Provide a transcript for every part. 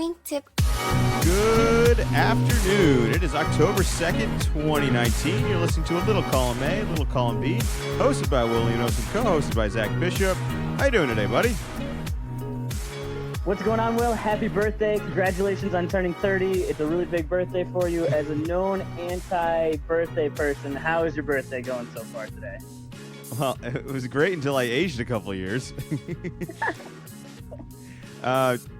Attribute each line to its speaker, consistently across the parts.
Speaker 1: morning tip.
Speaker 2: Good afternoon. It is October 2nd, 2019. You're listening to a little column A, a little column B, hosted by Will Leonos and co-hosted by Zach Bishop. How you doing today, buddy?
Speaker 3: What's going on, Will? Happy birthday. Congratulations on turning 30. It's a really big birthday for you. As a known anti-birthday person, how is your birthday going so far today?
Speaker 2: Well, it was great until I aged a couple of years.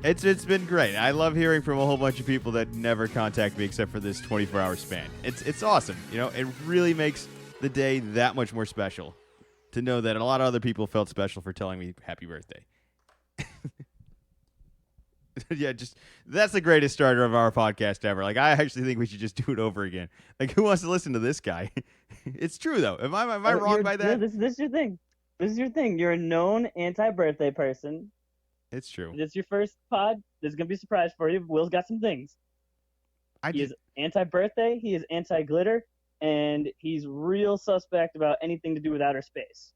Speaker 2: It's been great. I love hearing from a whole bunch of people that never contact me except for this 24-hour span. It's awesome. You know, it really makes the day that much more special to know that a lot of other people felt special for telling me happy birthday. Yeah, just that's the greatest starter of our podcast ever. Like, I actually think we should just do it over again. Like, who wants to listen to this guy? It's true though. Am I wrong by that?
Speaker 3: This is your thing. This is your thing. You're a known anti-birthday person.
Speaker 2: It's true.
Speaker 3: This is your first pod. This is gonna be a surprise for you. Will's got some things. He is anti-birthday. He is anti-glitter, and he's real suspect about anything to do with outer space.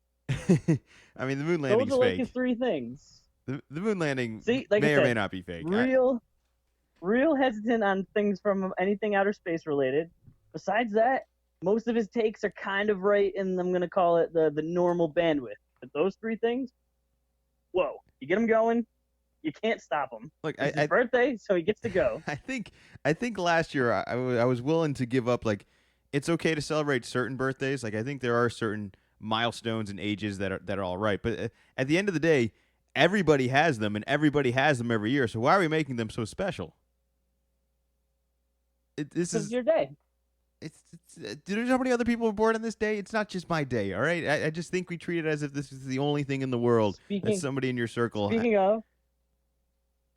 Speaker 2: I mean, the moon landing's
Speaker 3: Those are like
Speaker 2: fake.
Speaker 3: his three things.
Speaker 2: The moon landing
Speaker 3: like
Speaker 2: may
Speaker 3: I
Speaker 2: or
Speaker 3: said,
Speaker 2: may not be fake.
Speaker 3: Real hesitant on things from anything outer space related. Besides that, most of his takes are kind of right in, I'm going to call it the normal bandwidth. But those three things, whoa, you get him going, you can't stop him.
Speaker 2: Look,
Speaker 3: it's his birthday, so he gets to go.
Speaker 2: I think last year I was willing to give up, like, it's okay to celebrate certain birthdays. Like, I think there are certain milestones and ages that are all right. But at the end of the day, everybody has them, and everybody has them every year. So why are we making them so special? This is
Speaker 3: your day.
Speaker 2: There's how many other people were born on this day? It's not just my day, all right? I just think we treat it as if this is the only thing in the world that somebody in your circle.
Speaker 3: Speaking of,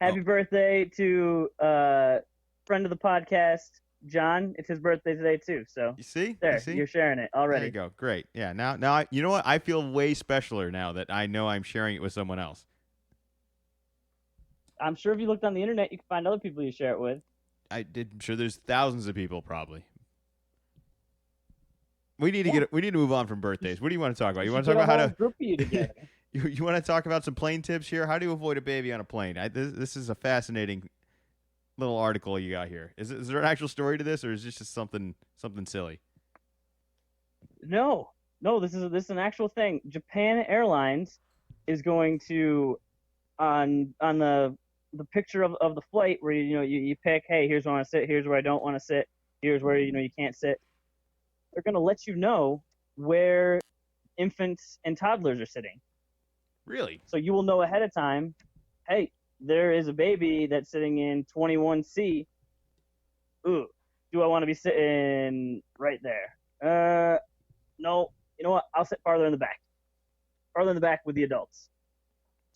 Speaker 3: happy birthday to friend of the podcast, John. It's his birthday today too. So
Speaker 2: you see,
Speaker 3: you're sharing it already.
Speaker 2: There you go. Great. Yeah. Now, you know what? I feel way specialer now that I know I'm sharing it with someone else.
Speaker 3: I'm sure if you looked on the internet, you can find other people you share it with.
Speaker 2: I'm sure there's thousands of people probably. We need to move on from birthdays. What do you want to talk about? You want to talk about how to
Speaker 3: group you together?
Speaker 2: You want to talk about some plane tips here? How do you avoid a baby on a plane? This is a fascinating little article you got here. Is there an actual story to this, or is this just something silly?
Speaker 3: No. This is an actual thing. Japan Airlines is going to on the picture of the flight where you pick, hey, here's where I want to sit, here's where I don't want to sit, here's where you can't sit. They're going to let you know where infants and toddlers are sitting.
Speaker 2: Really?
Speaker 3: So you will know ahead of time, hey, there is a baby that's sitting in 21C. Ooh, do I want to be sitting right there? No. You know what? I'll sit farther in the back. Farther in the back with the adults.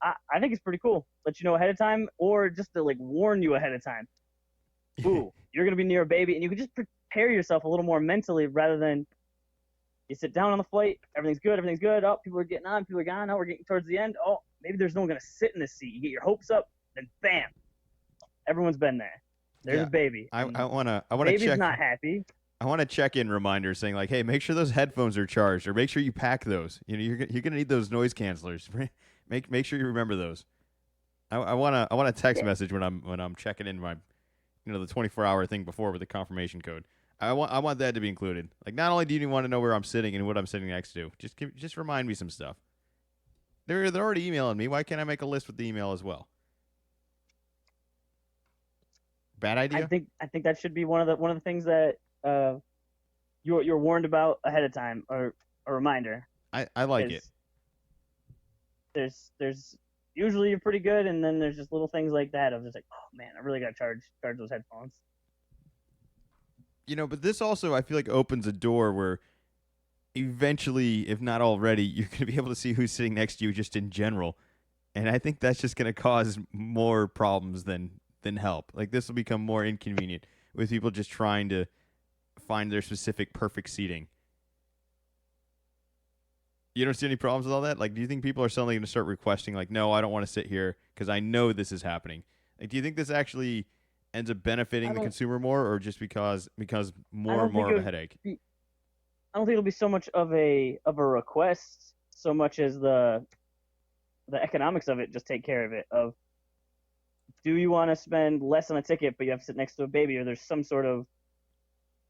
Speaker 3: I think it's pretty cool. Let you know ahead of time, or just to warn you ahead of time. Ooh, you're going to be near a baby, and you can just prepare yourself a little more mentally rather than you sit down on the flight, everything's good. Oh, people are getting on, people are gone. Oh, we're getting towards the end. Oh, maybe there's no one going to sit in this seat. You get your hopes up, then bam, everyone's been there. There's a baby.
Speaker 2: I want to
Speaker 3: baby's
Speaker 2: check.
Speaker 3: Not happy.
Speaker 2: I want to check in reminders saying like, hey, make sure those headphones are charged, or make sure you pack those. You're gonna need those noise cancelers. Make sure you remember those. I want a text message when I'm checking in my, the 24-hour thing before with the confirmation code. I want that to be included. Like, not only do you want to know where I'm sitting and what I'm sitting next to, just remind me some stuff. They're already emailing me. Why can't I make a list with the email as well? Bad idea.
Speaker 3: I think that should be one of the things that you're warned about ahead of time, or a reminder.
Speaker 2: I like it.
Speaker 3: There's usually you're pretty good, and then there's just little things like that of just like, oh man, I really got to charge those headphones.
Speaker 2: But this also, I feel like, opens a door where eventually, if not already, you're going to be able to see who's sitting next to you just in general. And I think that's just going to cause more problems than help. Like, this will become more inconvenient with people just trying to find their specific perfect seating. You don't see any problems with all that? Like, do you think people are suddenly going to start requesting, like, no, I don't want to sit here because I know this is happening? Like, do you think this actually ends up benefiting the consumer more, or just because more and more of a headache?
Speaker 3: I don't think it'll be so much of a request, so much as the economics of it just take care of it. Of do you want to spend less on a ticket, but you have to sit next to a baby, or there's some sort of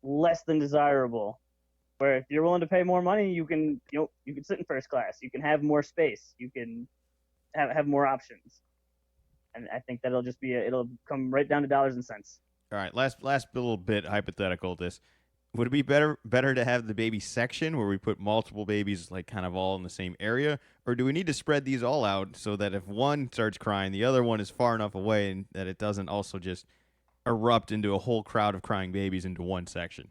Speaker 3: less than desirable, where if you're willing to pay more money, you can sit in first class, you can have more space, you can have more options, and I think that it'll come right down to dollars and cents.
Speaker 2: All right, last little bit hypothetical. This would it be better to have the baby section where we put multiple babies like kind of all in the same area, or do we need to spread these all out so that if one starts crying, the other one is far enough away and that it doesn't also just erupt into a whole crowd of crying babies into one section?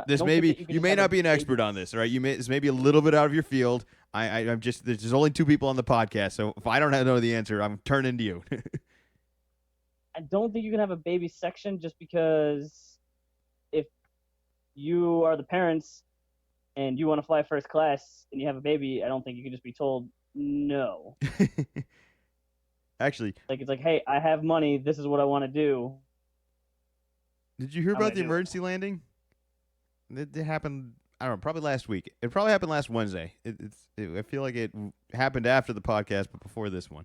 Speaker 2: This may be you may not be an expert on this, right? This may be a little bit out of your field. I'm just there's only two people on the podcast, so if I don't know the answer, I'm turning to you.
Speaker 3: I don't think you can have a baby section just because if you are the parents and you want to fly first class and you have a baby, I don't think you can just be told no.
Speaker 2: Actually,
Speaker 3: like it's like, hey, I have money. This is what I want to do.
Speaker 2: Did you hear about the emergency landing? It happened. I don't know. Probably last week. It probably happened last Wednesday. I feel like it happened after the podcast, but before this one.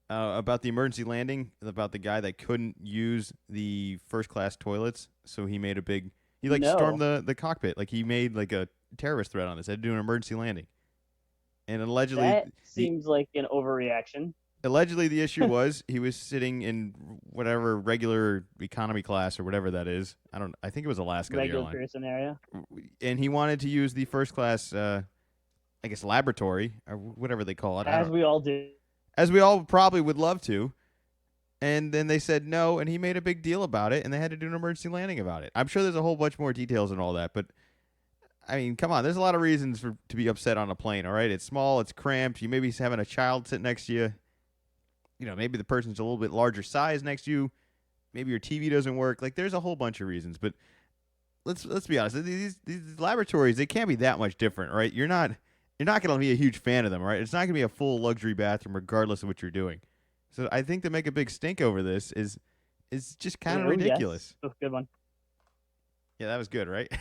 Speaker 2: About the emergency landing, about the guy that couldn't use the first class toilets, so he made stormed the cockpit, like he made like a terrorist threat on us. Had to do an emergency landing, and allegedly
Speaker 3: that seems like an overreaction.
Speaker 2: Allegedly, the issue was he was sitting in whatever regular economy class or whatever that is. I think it was Alaska.
Speaker 3: Regular Pearson area.
Speaker 2: And he wanted to use the first class, I guess, laboratory or whatever they call it.
Speaker 3: As we all do.
Speaker 2: As we all probably would love to. And then they said no, and he made a big deal about it, and they had to do an emergency landing about it. I'm sure there's a whole bunch more details and all that, but I mean, come on. There's a lot of reasons to be upset on a plane, all right? It's small, it's cramped. You may be having a child sit next to you. You know, maybe the person's a little bit larger size next to you. Maybe your TV doesn't work. Like, there's a whole bunch of reasons. But let's be honest. These laboratories, they can't be that much different, right? You're not going to be a huge fan of them, right? It's not going to be a full luxury bathroom regardless of what you're doing. So I think to make a big stink over this is just kind of ridiculous.
Speaker 3: Yes. Good one.
Speaker 2: Yeah, that was good, right?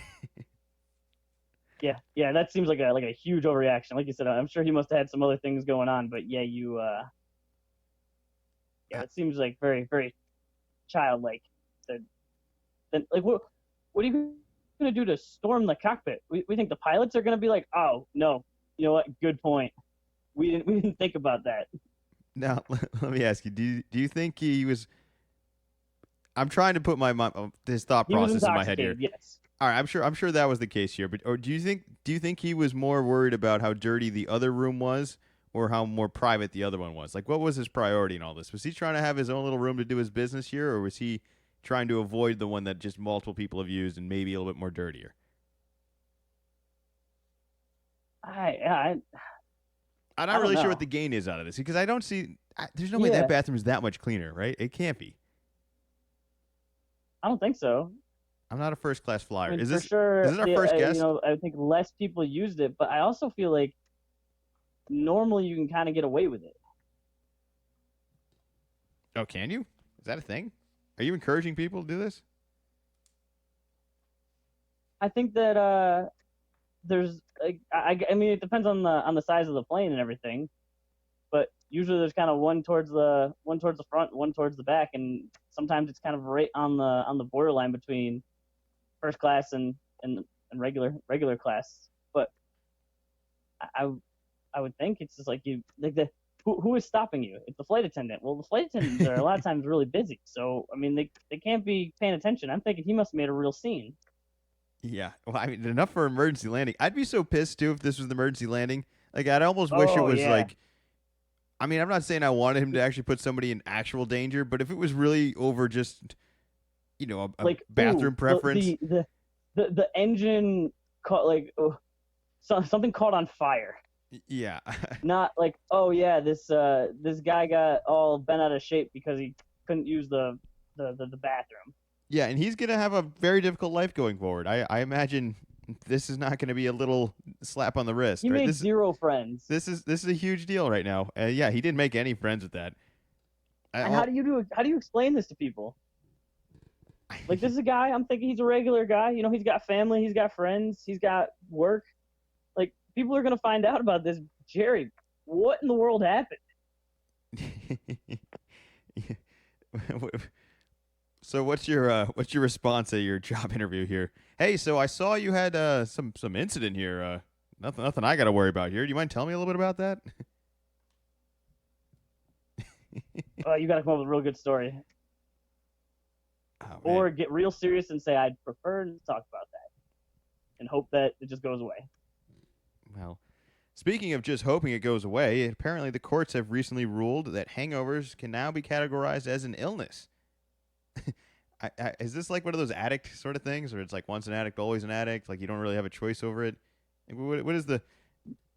Speaker 3: Yeah, that seems like a huge overreaction. Like you said, I'm sure he must have had some other things going on, but yeah, it seems like very, very childlike. Then, like, what are you going to do to storm the cockpit? We think the pilots are going to be like, oh no, you know what? Good point. We didn't think about that.
Speaker 2: Now, let me ask you: Do you think he was? I'm trying to put his thought process in my head here.
Speaker 3: Yes.
Speaker 2: All right, I'm sure that was the case here, but or do you think he was more worried about how dirty the other room was, or how more private the other one was? Like, what was his priority in all this? Was he trying to have his own little room to do his business here, or was he trying to avoid the one that just multiple people have used and maybe a little bit more dirtier?
Speaker 3: I'm
Speaker 2: not really sure what the gain is out of this because I don't see. There's no way that bathroom is that much cleaner, right? It can't be.
Speaker 3: I don't think so.
Speaker 2: I'm not a first class flyer.
Speaker 3: I mean,
Speaker 2: is this
Speaker 3: sure,
Speaker 2: our first guest?
Speaker 3: I think less people used it, but I also feel like normally you can kind of get away with it.
Speaker 2: Oh, can you? Is that a thing? Are you encouraging people to do this?
Speaker 3: I think that there's like I mean it depends on the size of the plane and everything, but usually there's kind of one towards the front, one towards the back, and sometimes it's kind of right on the borderline between first class and regular class. But I would think it's just like who is stopping you? It's the flight attendant. Well, the flight attendants are a lot of times really busy, so I mean they can't be paying attention. I'm thinking he must have made a real scene.
Speaker 2: Yeah, well, I mean, enough for emergency landing. I'd be so pissed too if this was the emergency landing. Like, I'd almost wish it was like. I mean, I'm not saying I wanted him to actually put somebody in actual danger, but if it was really over just, a
Speaker 3: like,
Speaker 2: bathroom preference,
Speaker 3: the engine caught something caught on fire.
Speaker 2: Yeah.
Speaker 3: Not like, oh yeah, this guy got all bent out of shape because he couldn't use the bathroom.
Speaker 2: Yeah, and he's gonna have a very difficult life going forward. I imagine this is not going to be a little slap on the wrist.
Speaker 3: He made zero friends.
Speaker 2: This is a huge deal right now. Yeah, he didn't make any friends with that.
Speaker 3: And how do you explain this to people? Like, this is a guy, I'm thinking he's a regular guy. He's got family, he's got friends, he's got work. Like, people are going to find out about this. Jerry, what in the world happened?
Speaker 2: So what's your response at your job interview here? Hey, so I saw you had some incident here. Nothing I got to worry about here. Do you mind telling me a little bit about that?
Speaker 3: You got to come up with a real good story,
Speaker 2: Oh man.
Speaker 3: or get real serious and say I'd prefer to talk about that, and hope that it just goes away.
Speaker 2: Well, speaking of just hoping it goes away, apparently the courts have recently ruled that hangovers can now be categorized as an illness. Is this like one of those addict sort of things, where it's like once an addict, always an addict? Like you don't really have a choice over it. Like, what is the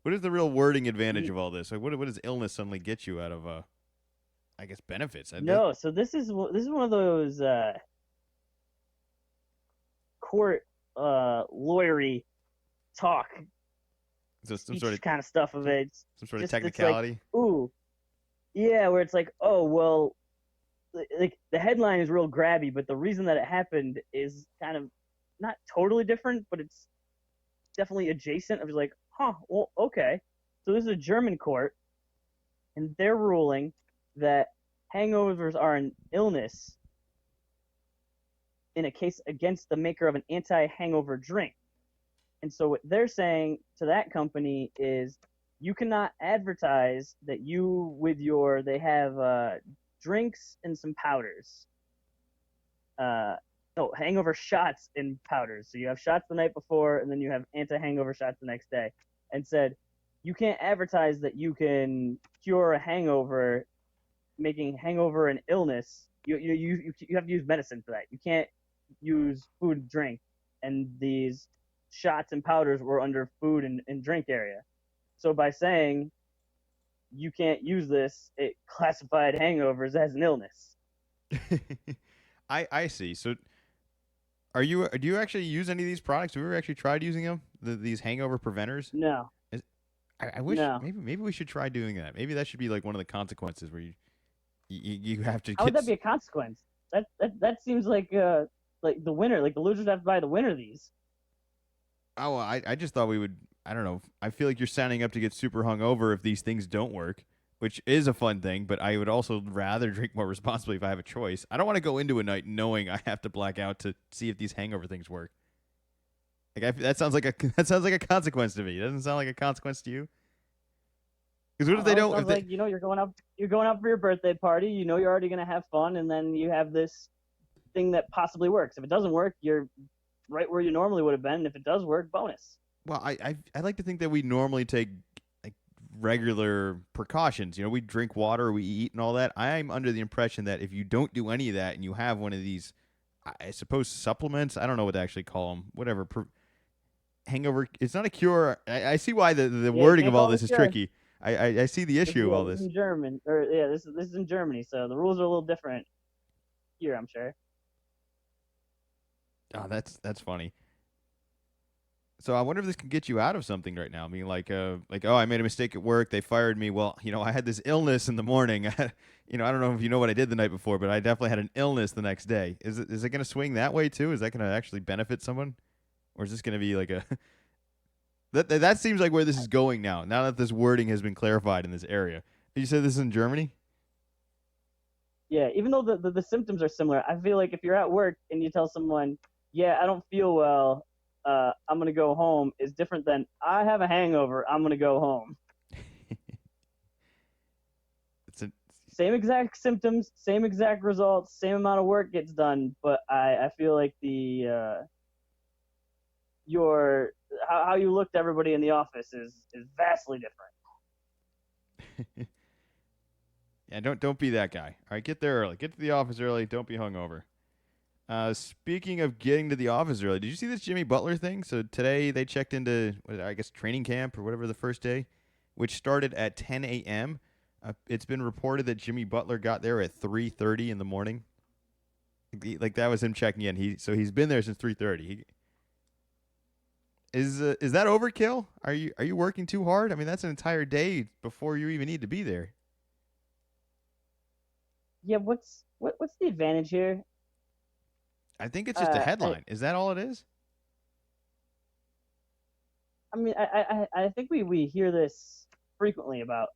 Speaker 2: real wording advantage of all this? Like what does illness suddenly get you out of I guess benefits?
Speaker 3: No, so this is one of those court lawyery talk
Speaker 2: So some
Speaker 3: speech
Speaker 2: sort of
Speaker 3: kind of stuff of it.
Speaker 2: some sort of
Speaker 3: Just it's
Speaker 2: technicality.
Speaker 3: like, ooh, yeah, where it's like, oh well, like the headline is real grabby, but the reason that it happened is kind of not totally different, but it's definitely adjacent. I was like, huh, well, okay. So this is a German court, and they're ruling that hangovers are an illness in a case against the maker of an anti-hangover drink. And so what they're saying to that company is you cannot advertise that they have drinks and some powders. No, hangover shots and powders. So you have shots the night before, and then you have anti-hangover shots the next day. And said you can't advertise that you can cure a hangover, making hangover an illness. You have to use medicine for that. You can't use food and drink. And these shots and powders were under food and drink area. So by saying you can't use this, it classified hangovers as an illness.
Speaker 2: I see. So do you actually use any of these products? Have you ever actually tried using them? These hangover preventers?
Speaker 3: No,
Speaker 2: I wish
Speaker 3: no.
Speaker 2: maybe we should try doing that. Maybe that should be like one of the consequences where you have to
Speaker 3: How
Speaker 2: get
Speaker 3: would that be a consequence? That seems like the winner. Like the losers have to buy the winner these.
Speaker 2: Oh, I just thought we would. I don't know. I feel like you're signing up to get super hungover if these things don't work, which is a fun thing. But I would also rather drink more responsibly if I have a choice. I don't want to go into a night knowing I have to black out to see if these hangover things work. Like that sounds like a consequence to me. It doesn't sound like a consequence to you. Because what if they don't?
Speaker 3: Sounds
Speaker 2: If they,
Speaker 3: like you're going up for your birthday party. You know you're already gonna have fun, and then you have this thing that possibly works. If it doesn't work, you're right where you normally would have been. If it does work, bonus.
Speaker 2: well, I like to think that we normally take like regular precautions. We drink water, we eat, and all that. I'm under the impression that if you don't do any of that and you have one of these, I suppose supplements. I don't know what to actually call them. Whatever. Hangover. It's not a cure. I see why the wording of all this is tricky. I see the issue of all
Speaker 3: This
Speaker 2: this.
Speaker 3: is in German, or yeah, this is in Germany, so the rules are a little different here, I'm sure.
Speaker 2: Oh, that's funny. So I wonder if this can get you out of something right now. I mean, oh, I made a mistake at work. They fired me. Well, I had this illness in the morning. I don't know if you know what I did the night before, but I definitely had an illness the next day. Is it going to swing that way too? Is that going to actually benefit someone, or is this going to be like a that seems like where this is going now? Now that this wording has been clarified in this area, you said this is in Germany.
Speaker 3: Yeah, even though the symptoms are similar, I feel like if you're at work and you tell someone, "Yeah, I don't feel well, I'm gonna go home," is different than "I have a hangover, I'm gonna go home."
Speaker 2: It's a,
Speaker 3: Same exact symptoms, same exact results, same amount of work gets done, but I feel like your how you look to everybody in the office is vastly different.
Speaker 2: yeah, don't be that guy. All right, get there early. Get to the office early. Don't be hungover. Speaking of getting to the office early, did you see this Jimmy Butler thing? So today they checked into, I guess, training camp or whatever the first day, which started at 10 a.m. It's been reported that Jimmy Butler got there at 3:30 in the morning. Like that was him checking in. He's been there since 3:30. Is that overkill? Are you working too hard? I mean, that's an entire day before you even need to be there.
Speaker 3: Yeah, what's the advantage here?
Speaker 2: I think it's just a headline. Is that all it is?
Speaker 3: I mean, I think we hear this frequently about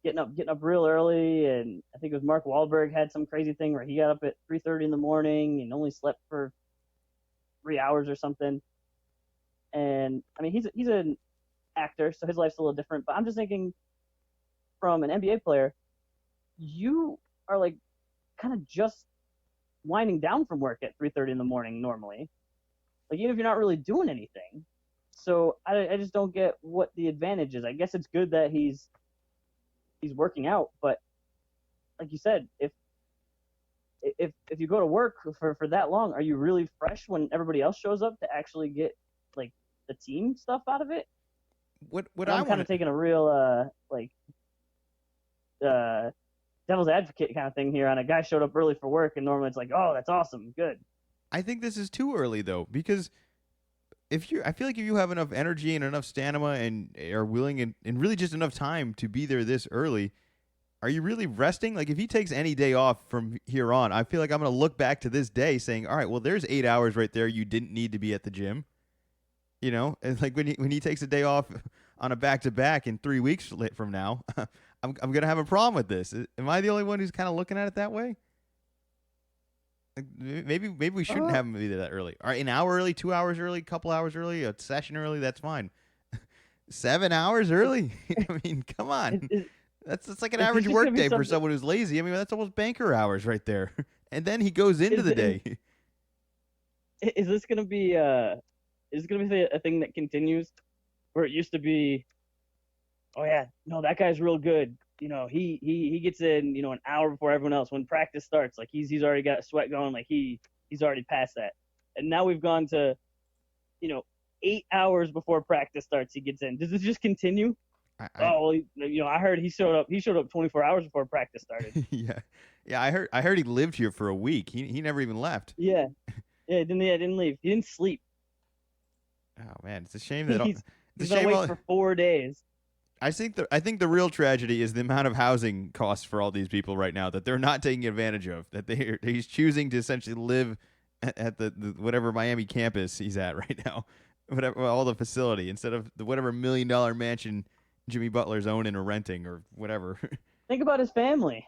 Speaker 3: getting up real early, and I think it was Mark Wahlberg had some crazy thing where he got up at 3:30 in the morning and only slept for 3 hours or something. And I mean, he's an actor, so his life's a little different. But I'm just thinking, from an NBA player, you are like kind of just winding down from work at 3:30 in the morning normally. Like even if you're not really doing anything. So I just don't get what the advantage is. I guess it's good that he's working out, but like you said, if you go to work for that long, are you really fresh when everybody else shows up to actually get like the team stuff out of it?
Speaker 2: What
Speaker 3: I'm
Speaker 2: I
Speaker 3: kind
Speaker 2: want
Speaker 3: of taking a real devil's advocate kind of thing here on a guy showed up early for work, and normally it's like, oh, that's awesome, good.
Speaker 2: I think this is too early though, because I feel like if you have enough energy and enough stamina and are willing and really just enough time to be there this early, are you really resting? Like if he takes any day off from here on, I feel like I'm going to look back to this day saying, all right, well, there's 8 hours right there. You didn't need to be at the gym. And like when he takes a day off on a back-to-back in 3 weeks from now, I'm going to have a problem with this. Am I the only one who's kind of looking at it that way? Like, maybe we shouldn't have him be there that early. All right, an hour early, 2 hours early, a couple hours early, a session early, that's fine. 7 hours early? I mean, come on. That's like an average work day for someone who's lazy. I mean, that's almost banker hours right there. And then he goes into the day.
Speaker 3: Is this going to be a thing that continues where it used to be, oh yeah, no, that guy's real good. He gets in, an hour before everyone else when practice starts. Like he's already got sweat going. Like he's already past that. And now we've gone to, 8 hours before practice starts. He gets in. Does this just continue? I heard he showed up 24 hours before practice started.
Speaker 2: yeah. I heard he lived here for a week. He never even left.
Speaker 3: Yeah, didn't leave. He didn't sleep.
Speaker 2: Oh man, it's a shame that
Speaker 3: he's been awake for 4 days.
Speaker 2: I think the real tragedy is the amount of housing costs for all these people right now that they're not taking advantage of. That he's choosing to essentially live at the whatever Miami campus he's at right now, whatever all the facility instead of the whatever $1 million mansion Jimmy Butler's owning or renting or whatever.
Speaker 3: Think about his family.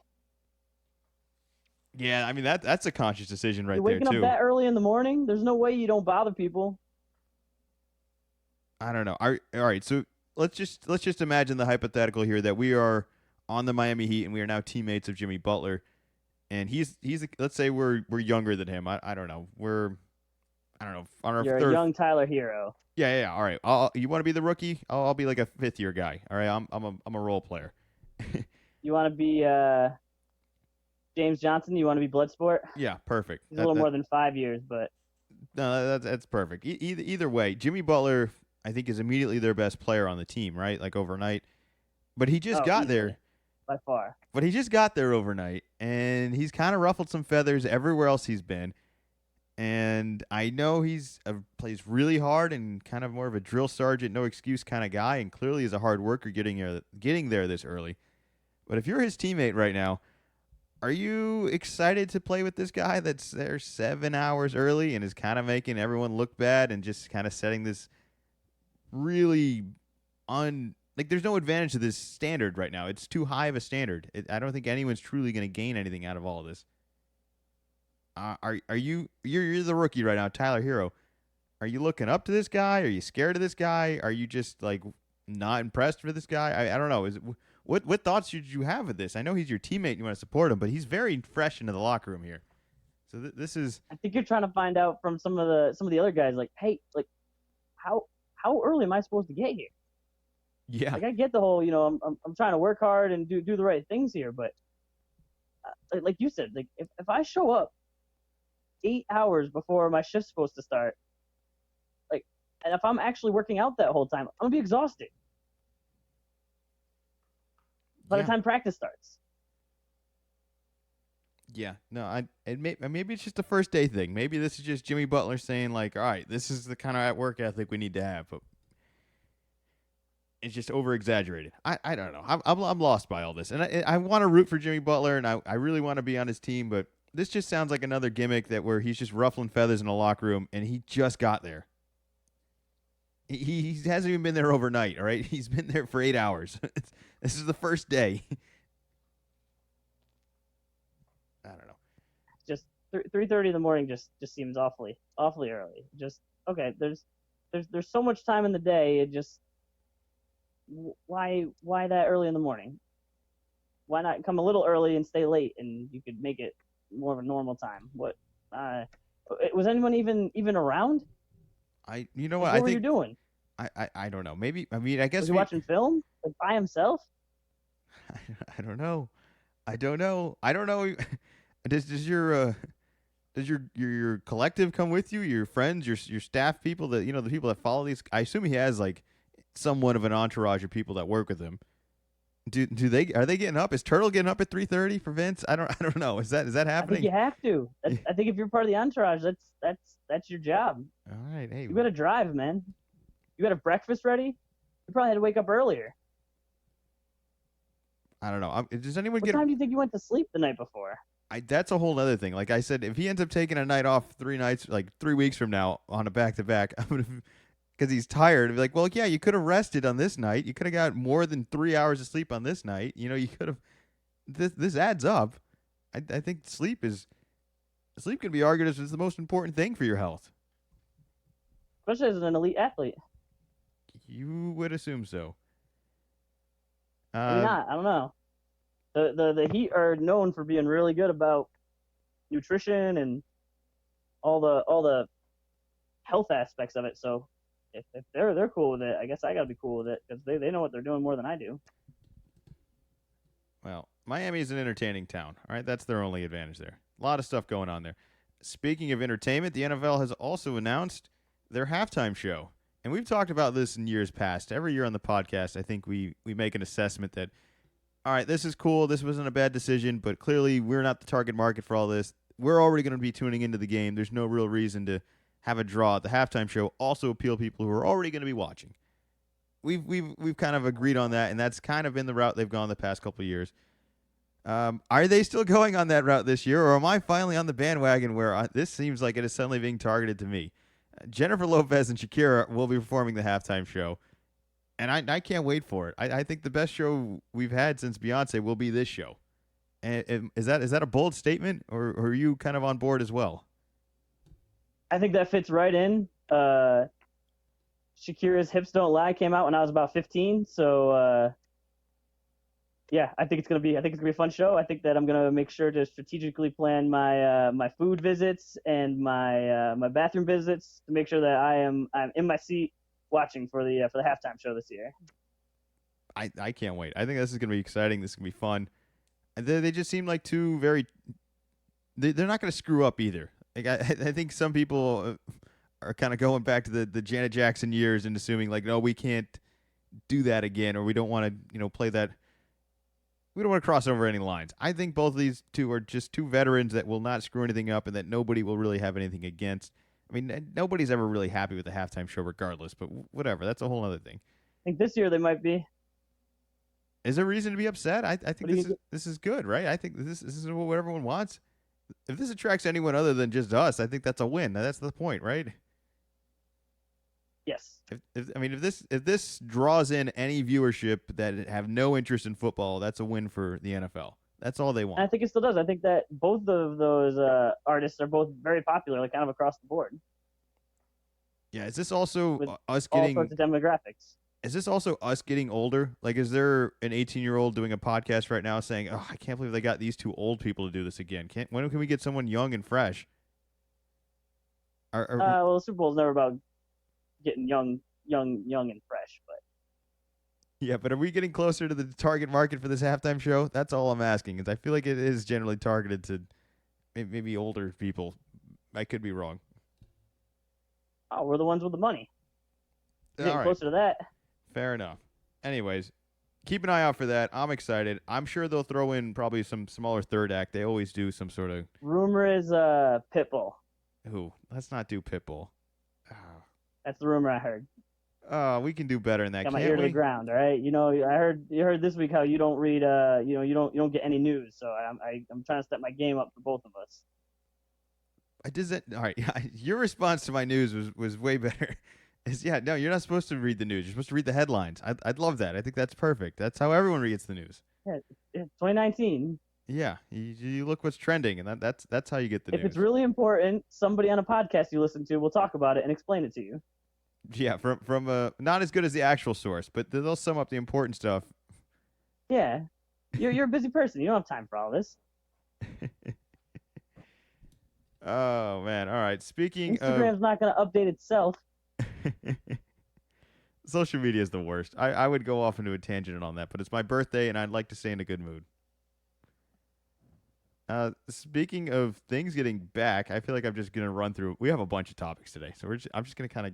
Speaker 2: Yeah, I mean that's a conscious decision right
Speaker 3: You're
Speaker 2: there
Speaker 3: waking
Speaker 2: too.
Speaker 3: up that early in the morning. There's no way you don't bother people.
Speaker 2: I don't know. All right, so let's just imagine the hypothetical here that we are on the Miami Heat and we are now teammates of Jimmy Butler, and he's let's say we're younger than him. I don't know. I don't know. On our
Speaker 3: You're a young Tyler Hero.
Speaker 2: Yeah. All right. You want to be the rookie? I'll be like a fifth year guy. All right. I'm a role player.
Speaker 3: You want to be James Johnson? You want to be Bloodsport?
Speaker 2: Yeah, perfect.
Speaker 3: He's a little more than 5 years, but
Speaker 2: no, that's perfect. Either way, Jimmy Butler, I think, is immediately their best player on the team, right? Like overnight, but he just got there
Speaker 3: by far.
Speaker 2: But he just got there overnight, and he's kind of ruffled some feathers everywhere else he's been. And I know he's plays really hard and kind of more of a drill sergeant, no excuse kind of guy, and clearly is a hard worker getting there this early. But if you're his teammate right now, are you excited to play with this guy that's there 7 hours early and is kind of making everyone look bad and just kind of setting this really like there's no advantage to this standard right now. It's too high of a standard. I don't think anyone's truly going to gain anything out of all of this. You're the rookie right now, Tyler Hero. Are you looking up to this guy? Are you scared of this guy? Are you just like not impressed with this guy? I don't know. What thoughts should you have of this? I know he's your teammate and you want to support him, but he's very fresh into the locker room here. So this is.
Speaker 3: I think you're trying to find out from some of the other guys, like, hey, like, how early am I supposed to get here?
Speaker 2: Yeah.
Speaker 3: Like I get the whole, I'm trying to work hard and do the right things here, but like you said, like if I show up 8 hours before my shift's supposed to start, like, and if I'm actually working out that whole time, I'm gonna be exhausted by the time practice starts.
Speaker 2: Yeah, no, maybe it's just a first day thing. Maybe this is just Jimmy Butler saying like, all right, this is the kind of work ethic we need to have, but it's just over exaggerated. I don't know. I'm lost by all this, and I want to root for Jimmy Butler, and I really want to be on his team, but this just sounds like another gimmick where he's just ruffling feathers in a locker room, and he just got there. He hasn't even been there overnight. All right, he's been there for 8 hours. This is the first day. I don't know.
Speaker 3: Just 3:30 in the morning just seems awfully early. Just okay. There's so much time in the day. It just why that early in the morning? Why not come a little early and stay late, and you could make it more of a normal time? What? Was anyone even around?
Speaker 2: You know what?
Speaker 3: Like, what were you doing?
Speaker 2: I don't know. Maybe I mean I guess
Speaker 3: Was he watching film like by himself?
Speaker 2: I don't know. I don't know. I don't know. Does your collective come with you? Your friends, your staff people that the people that follow these. I assume he has like somewhat of an entourage of people that work with him. Are they getting up? Is Turtle getting up at 3:30 for Vince? I don't know. Is that
Speaker 3: I
Speaker 2: happening?
Speaker 3: think you have to. I think if you're part of the entourage, that's your job.
Speaker 2: All right. Hey.
Speaker 3: You got to drive, man. You got to have breakfast ready. You probably had to wake up earlier.
Speaker 2: I don't know. Does anyone
Speaker 3: What time do you think you went to sleep the night before?
Speaker 2: That's a whole other thing. Like I said, if he ends up taking a night off 3 nights, like 3 weeks from now on a back-to-back, I'm gonna because he's tired. I'd be like, well, yeah, you could have rested on this night. You could have got more than 3 hours of sleep on this night. You could have. This adds up. I think sleep can be argued as the most important thing for your health.
Speaker 3: Especially as an elite athlete.
Speaker 2: You would assume so.
Speaker 3: Maybe not. I don't know. The Heat are known for being really good about nutrition and all the health aspects of it. So if they're cool with it, I guess I gotta be cool with it because they know what they're doing more than I do.
Speaker 2: Well, Miami is an entertaining town. All right, that's their only advantage there. A lot of stuff going on there. Speaking of entertainment, the NFL has also announced their halftime show. And we've talked about this in years past. Every year on the podcast, I think we make an assessment that, all right, this is cool. This wasn't a bad decision, but clearly we're not the target market for all this. We're already going to be tuning into the game. There's no real reason to have a draw at the halftime show. Also appeal people who are already going to be watching. We've kind of agreed on that, and that's kind of been the route they've gone the past couple of years. Are they still going on that route this year, or am I finally on the bandwagon where this seems like it is suddenly being targeted to me? Jennifer Lopez and Shakira will be performing the halftime show, and I can't wait for it. I think the best show we've had since Beyonce will be this show. And is that a bold statement, or are you kind of on board as well?
Speaker 3: I think that fits right in. Shakira's "Hips Don't Lie" came out when I was about 15, so yeah, I think it's gonna be a fun show. I think that I'm gonna make sure to strategically plan my food visits and my bathroom visits to make sure that I'm in my seat watching for the halftime show this year.
Speaker 2: I can't wait. I think this is gonna be exciting. This is gonna be fun. And they just seem like two very. They're not gonna screw up either. Like I think some people are kind of going back to the Janet Jackson years and assuming like, no, we can't do that again, or we don't want to play that. We don't want to cross over any lines. I think both of these two are just two veterans that will not screw anything up and that nobody will really have anything against. I mean, nobody's ever really happy with the halftime show regardless, but whatever. That's a whole other thing.
Speaker 3: I think this year they might be.
Speaker 2: Is there reason to be upset? I think this is good, right? I think this is what everyone wants. If this attracts anyone other than just us, I think that's a win. Now, that's the point, right?
Speaker 3: Yes.
Speaker 2: If this draws in any viewership that have no interest in football, that's a win for the NFL. That's all they want.
Speaker 3: And I think it still does. I think that both of those artists are both very popular, like kind of across the board.
Speaker 2: Yeah. Is this also
Speaker 3: With
Speaker 2: us
Speaker 3: all
Speaker 2: getting?
Speaker 3: sorts of demographics.
Speaker 2: Is this also us getting older? Like, is there an 18-year-old doing a podcast right now saying, "Oh, I can't believe they got these two old people to do this again. When can we get someone young and fresh?"
Speaker 3: Well, the Super Bowl is never about getting young and fresh, but
Speaker 2: yeah, but are we getting closer to the target market for this halftime show? That's all I'm asking. Is I feel like it is generally targeted to maybe older people. I could be wrong.
Speaker 3: Oh, we're the ones with the money. Getting
Speaker 2: right.
Speaker 3: closer to that.
Speaker 2: Fair enough. Anyways, keep an eye out for that. I'm excited. I'm sure they'll throw in probably some smaller third act. They always do some sort of.
Speaker 3: Rumor is Pitbull.
Speaker 2: Ooh, let's not do Pitbull.
Speaker 3: That's the rumor I heard.
Speaker 2: Oh, we can do better than that.
Speaker 3: Got my
Speaker 2: can't
Speaker 3: ear to
Speaker 2: we?
Speaker 3: the ground, all right? You heard this week how you don't read, you don't get any news. So I'm trying to step my game up for both of us.
Speaker 2: I did that. All right, your response to my news was way better. Yeah, no, you're not supposed to read the news. You're supposed to read the headlines. I'd love that. I think that's perfect. That's how everyone reads the news.
Speaker 3: Yeah, it's 2019.
Speaker 2: Yeah, you look what's trending, and that's how you get the
Speaker 3: If it's
Speaker 2: news.
Speaker 3: really important, somebody on a podcast you listen to will talk about it and explain it to you.
Speaker 2: Yeah, from not as good as the actual source, but they'll sum up the important stuff.
Speaker 3: Yeah, you're a busy person. You don't have time for all this.
Speaker 2: Oh man! All right. Speaking of
Speaker 3: Instagram's not going to update itself.
Speaker 2: social media is the worst. I would go off into a tangent on that, but it's my birthday, and I'd like to stay in a good mood. Speaking of things getting back, I feel like I'm just gonna run through. We have a bunch of topics today, so I'm just gonna kind of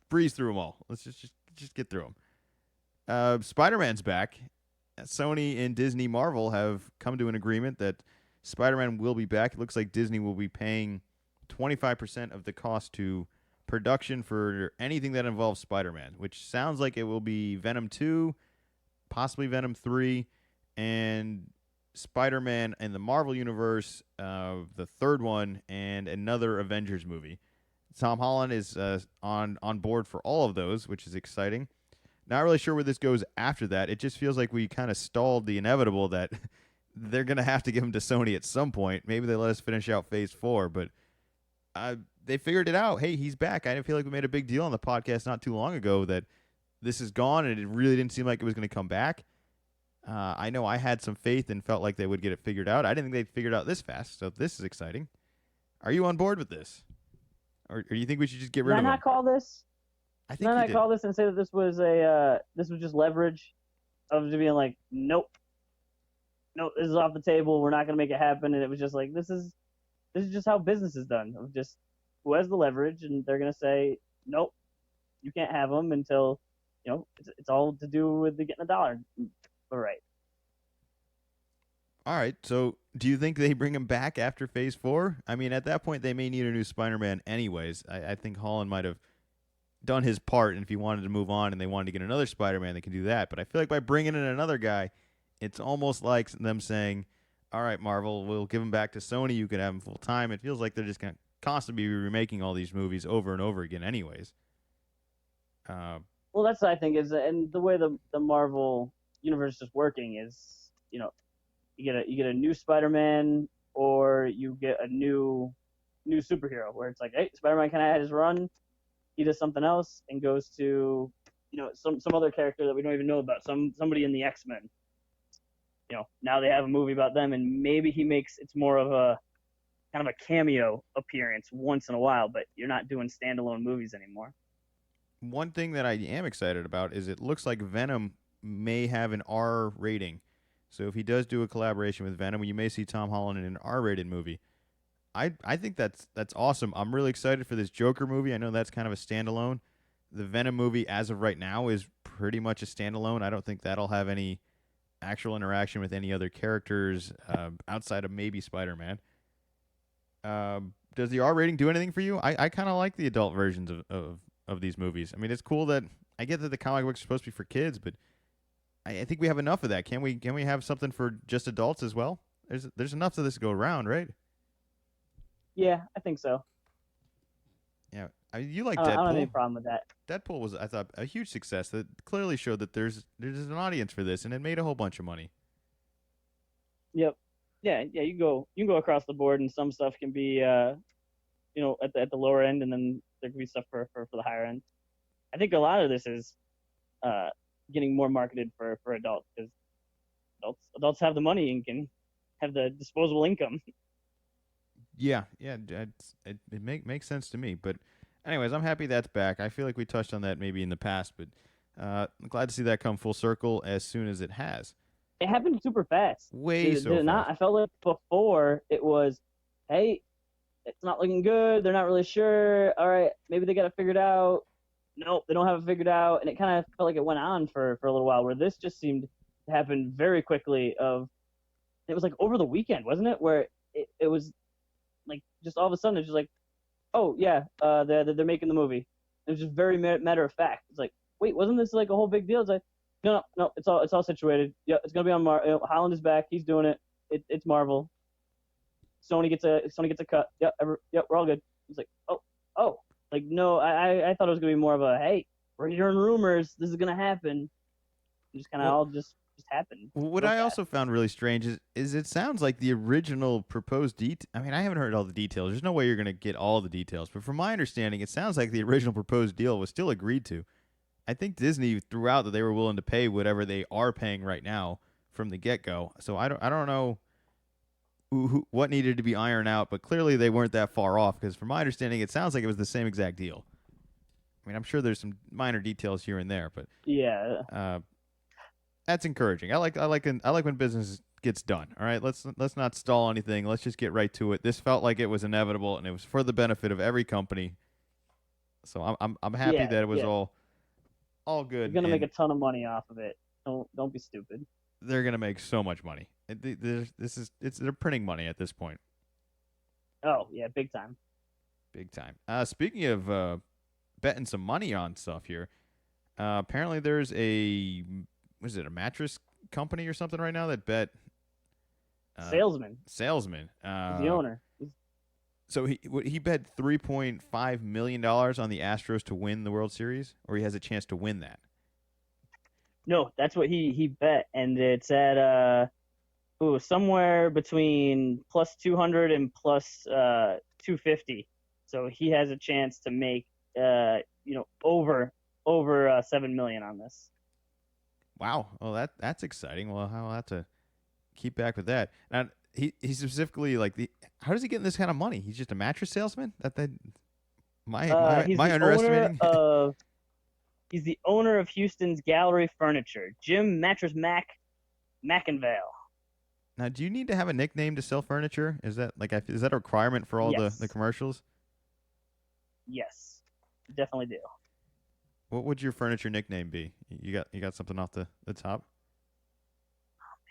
Speaker 2: breeze through them all. Let's just get through them. Spider-Man's back. Sony and Disney Marvel have come to an agreement that Spider-Man will be back. It looks like Disney will be paying 25% of the cost to production for anything that involves Spider-Man, which sounds like it will be Venom 2, possibly Venom 3, and Spider-Man in the Marvel Universe, the third one, and another Avengers movie. Tom Holland is on board for all of those, which is exciting. Not really sure where this goes after that. It just feels like we kind of stalled the inevitable that they're going to have to give him to Sony at some point. Maybe they let us finish out Phase 4, but they figured it out. Hey, he's back. I feel like we made a big deal on the podcast not too long ago that this is gone, and it really didn't seem like it was going to come back. I know I had some faith and felt like they would get it figured out. I didn't think they'd figure it out this fast, so this is exciting. Are you on board with this? Or do you think we should just get rid of him?
Speaker 3: Did I not call this?
Speaker 2: I think
Speaker 3: Did I not call this and say that this was just leverage of just being like, nope, this is off the table. We're not going to make it happen. And it was just like, this is just how business is done. Of just who has the leverage, and they're going to say, nope, you can't have them until, it's all to do with the getting a dollar. All right.
Speaker 2: All right. So, do you think they bring him back after Phase 4? I mean, at that point, they may need a new Spider-Man anyways. I think Holland might have done his part, and if he wanted to move on and they wanted to get another Spider-Man, they can do that. But I feel like by bringing in another guy, it's almost like them saying, all right, Marvel, we'll give him back to Sony. You can have him full time. It feels like they're just going to constantly be remaking all these movies over and over again anyways.
Speaker 3: Well, that's what I think is, and the way the Marvel universe is working is, you get a new Spider-Man, or you get a new superhero where it's like, hey, Spider-Man kind of had his run, he does something else and goes to, some other character that we don't even know about, somebody in the X-Men. Now they have a movie about them, and maybe it's more of a kind of a cameo appearance once in a while, but you're not doing standalone movies anymore.
Speaker 2: One thing that I am excited about is it looks like Venom may have an R rating. So if he does do a collaboration with Venom, you may see Tom Holland in an R-rated movie. I think that's awesome. I'm really excited for this Joker movie. I know that's kind of a standalone. The Venom movie, as of right now, is pretty much a standalone. I don't think that'll have any actual interaction with any other characters outside of maybe Spider-Man. Does the R rating do anything for you? I kind of like the adult versions of these movies. I mean, it's cool that I get that the comic books are supposed to be for kids, but I think we have enough of that. Can we have something for just adults as well? There's enough of this to go around, right?
Speaker 3: Yeah, I think so.
Speaker 2: Yeah, you like Deadpool.
Speaker 3: I don't have any problem with that.
Speaker 2: Deadpool was, I thought, a huge success that clearly showed that there's an audience for this, and it made a whole bunch of money.
Speaker 3: Yep. Yeah. You can go across the board, and some stuff can be, at the lower end, and then there can be stuff for the higher end. I think a lot of this is getting more marketed for adults, because adults have the money and can have the disposable income.
Speaker 2: Yeah, it makes sense to me. But anyways, I'm happy that's back. I feel like we touched on that maybe in the past, but I'm glad to see that come full circle as soon as it has.
Speaker 3: It happened super fast.
Speaker 2: Did it not?
Speaker 3: I felt like before it was, hey, it's not looking good. They're not really sure. All right, maybe they got it figured out. Nope, they don't have it figured out. And it kind of felt like it went on for a little while, where this just seemed to happen very quickly. It was like over the weekend, wasn't it? Where it was like just all of a sudden it's just like, oh yeah, they're making the movie. It was just very matter of fact. It's like, wait, wasn't this like a whole big deal? It's like, no, it's all situated. Yeah, it's gonna be on Holland is back. He's doing it. It's Marvel. Sony gets a cut. Yep, we're all good. It's like, oh, Like, no, I thought it was gonna be more of a, hey, we're hearing rumors, this is gonna happen. Just kind of
Speaker 2: Well,
Speaker 3: all just happened
Speaker 2: what
Speaker 3: real
Speaker 2: I
Speaker 3: fast.
Speaker 2: also found really strange is it sounds like the original proposed I mean, I haven't heard all the details. There's no way you're going to get all the details, but from my understanding, it sounds like the original proposed deal was still agreed to. I think Disney threw out that they were willing to pay whatever they are paying right now from the get go. So I don't know what needed to be ironed out, but clearly they weren't that far off because from my understanding, it sounds like it was the same exact deal. I mean, I'm sure there's some minor details here and there, but
Speaker 3: Yeah.
Speaker 2: uh, that's encouraging. I like when business gets done. All right, let's not stall anything. Let's just get right to it. This felt like it was inevitable, and it was for the benefit of every company. So I'm happy
Speaker 3: Yeah.
Speaker 2: that it was
Speaker 3: Yeah.
Speaker 2: all
Speaker 3: You're
Speaker 2: good,
Speaker 3: gonna make
Speaker 2: and
Speaker 3: a ton of money off of it. Don't be stupid.
Speaker 2: they're gonna make so much money. They're printing money at this point,
Speaker 3: Oh yeah, big time.
Speaker 2: big time. Speaking of betting some money on stuff here, apparently there's was it a mattress company or something right now that bet uh,
Speaker 3: Salesman
Speaker 2: salesman.
Speaker 3: is the owner.
Speaker 2: So he bet $3.5 million on the Astros to win the World Series, or he has a chance to win that.
Speaker 3: No, that's what he bet, and it's at somewhere between plus 200 and plus 250. So he has a chance to make over 7 million on this.
Speaker 2: Wow, well that's exciting. Well, I'll have to keep back with that. Now he specifically like the how does he get this kind of money? He's just a mattress salesman. That
Speaker 3: He's
Speaker 2: my
Speaker 3: the
Speaker 2: underestimating.
Speaker 3: he's the owner of Houston's Gallery Furniture, Jim Mattress McInvale.
Speaker 2: Now, do you need to have a nickname to sell furniture? Is that a requirement for all the
Speaker 3: Yes,
Speaker 2: commercials?
Speaker 3: yes, definitely do.
Speaker 2: What would your furniture nickname be? You got something off the top?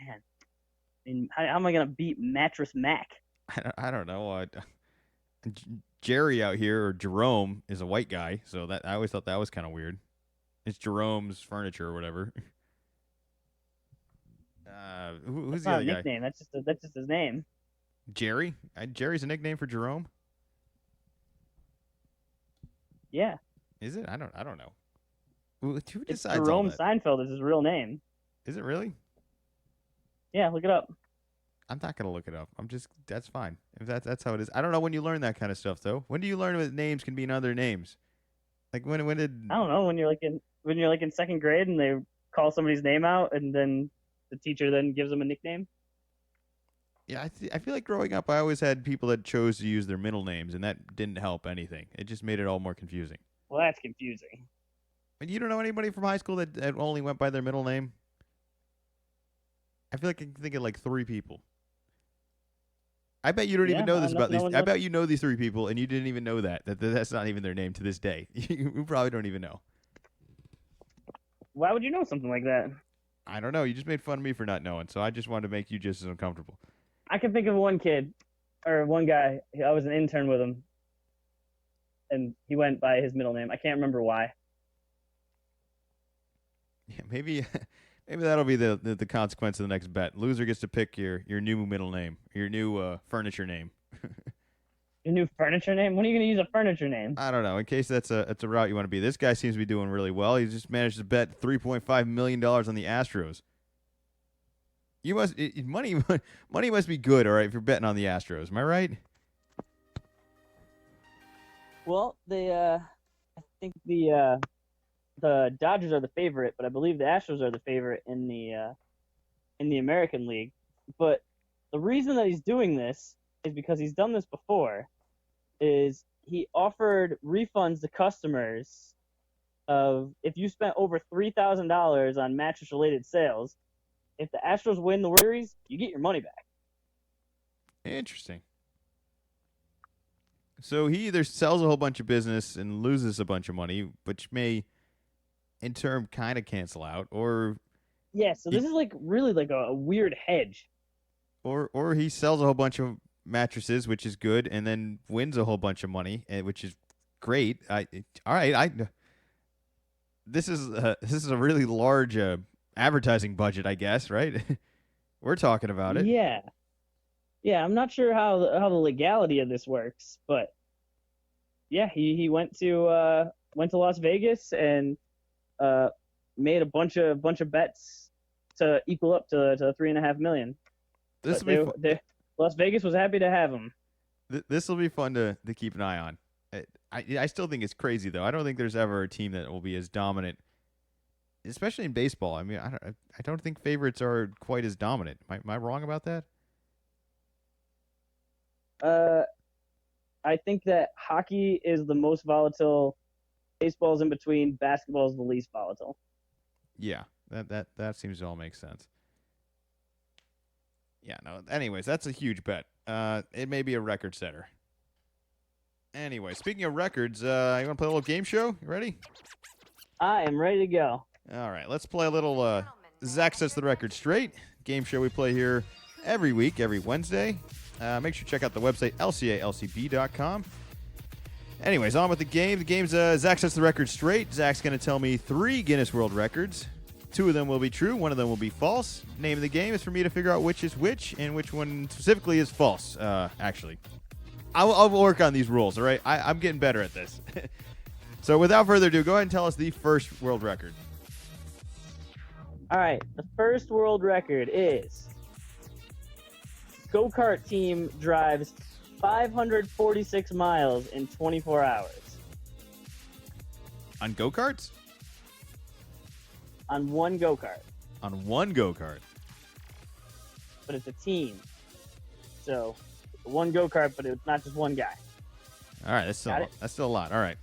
Speaker 3: Man, and how am I gonna beat Mattress Mac?
Speaker 2: I don't know. Jerry out here or Jerome is a white guy, so that I always thought that was kind of weird. It's Jerome's Furniture or whatever. Who's
Speaker 3: That's
Speaker 2: the
Speaker 3: not a
Speaker 2: other guy?
Speaker 3: nickname. That's just his name.
Speaker 2: Jerry. Jerry's a nickname for Jerome.
Speaker 3: Yeah,
Speaker 2: Is it? I don't know. Who
Speaker 3: it's
Speaker 2: decides all
Speaker 3: Jerome
Speaker 2: that?
Speaker 3: Seinfeld is his real name.
Speaker 2: Is it really?
Speaker 3: Yeah, look it up.
Speaker 2: I'm not gonna look it up. That's fine. If that's how it is. I don't know when you learn that kind of stuff though. When do you learn that names can be in other names? Like when did?
Speaker 3: I don't know, when you're like in second grade and they call somebody's name out and then the teacher then gives them a nickname.
Speaker 2: Yeah, I feel like growing up, I always had people that chose to use their middle names, and that didn't help anything. It just made it all more confusing.
Speaker 3: Well, that's confusing.
Speaker 2: And you don't know anybody from high school that only went by their middle name? I feel like I can think of like 3 people. I bet you don't even
Speaker 3: Yeah,
Speaker 2: know this about
Speaker 3: no
Speaker 2: these.
Speaker 3: one
Speaker 2: I
Speaker 3: knows.
Speaker 2: bet you know these 3 people, and you didn't even know that's not even their name to this day. You probably don't even know.
Speaker 3: Why would you know something like that?
Speaker 2: I don't know. You just made fun of me for not knowing, so I just wanted to make you just as uncomfortable.
Speaker 3: I can think of one kid or one guy. I was an intern with him, and he went by his middle name. I can't remember why.
Speaker 2: Yeah, maybe that'll be the consequence of the next bet. Loser gets to pick your new middle name, your new furniture name.
Speaker 3: Your new furniture name? When are you going to use a furniture name?
Speaker 2: I don't know. In case that's a route you want to be. This guy seems to be doing really well. He just managed to bet $3.5 million on the Astros. You must money must be good, all right, if you're betting on the Astros. Am I right?
Speaker 3: Well, I think the Dodgers are the favorite, but I believe the Astros are the favorite in the American League. But the reason that he's doing this is because he's done this before. Is he offered refunds to customers of if you spent over $3,000 on mattress related sales, if the Astros win the World Series, you get your money back.
Speaker 2: Interesting. So he either sells a whole bunch of business and loses a bunch of money, which may in turn kind of cancel out, or
Speaker 3: Yeah, so this is like really like a weird hedge.
Speaker 2: or he sells a whole bunch of mattresses, which is good, and then wins a whole bunch of money, which is great. All right. This is a really large advertising budget, I guess, right? We're talking about it.
Speaker 3: Yeah, I'm not sure how the legality of this works, but Yeah, he went to Las Vegas and uh, made a bunch of bets to equal up to 3.5 million.
Speaker 2: This
Speaker 3: But
Speaker 2: will be fun.
Speaker 3: Las Vegas was happy to have him.
Speaker 2: This will be fun to keep an eye on. I still think it's crazy though. I don't think there's ever a team that will be as dominant, especially in baseball. I mean, I don't think favorites are quite as dominant. Am I wrong about that?
Speaker 3: Uh, I think that hockey is the most volatile. Baseball's in between. Basketball is the least volatile.
Speaker 2: Yeah, that seems to all make sense. Yeah, no. Anyways, that's a huge bet. It may be a record setter. Anyway, speaking of records, you want to play a little game show? You ready?
Speaker 3: I am ready to go.
Speaker 2: All right, let's play a little Zach Sets the Record Straight game show we play here every week, every Wednesday. Make sure to check out the website, lcalcb.com. Anyways, on with the game. The game's Zach Sets the Record Straight. Zach's going to tell me 3 Guinness World Records. 2 of them will be true. 1 of them will be false. Name of the game is for me to figure out which is which and which one specifically is false, actually. I'll work on these rules, all right? I'm getting better at this. So without further ado, go ahead and tell us the first world record.
Speaker 3: All right, the first world record is go-kart team drives 546 miles in 24 hours
Speaker 2: On go-karts?
Speaker 3: on one go-kart,
Speaker 2: On one go-kart.
Speaker 3: but it's a team. So, one go-kart, but it's not just one guy.
Speaker 2: All right, that's
Speaker 3: Got it?
Speaker 2: still a lot. All right.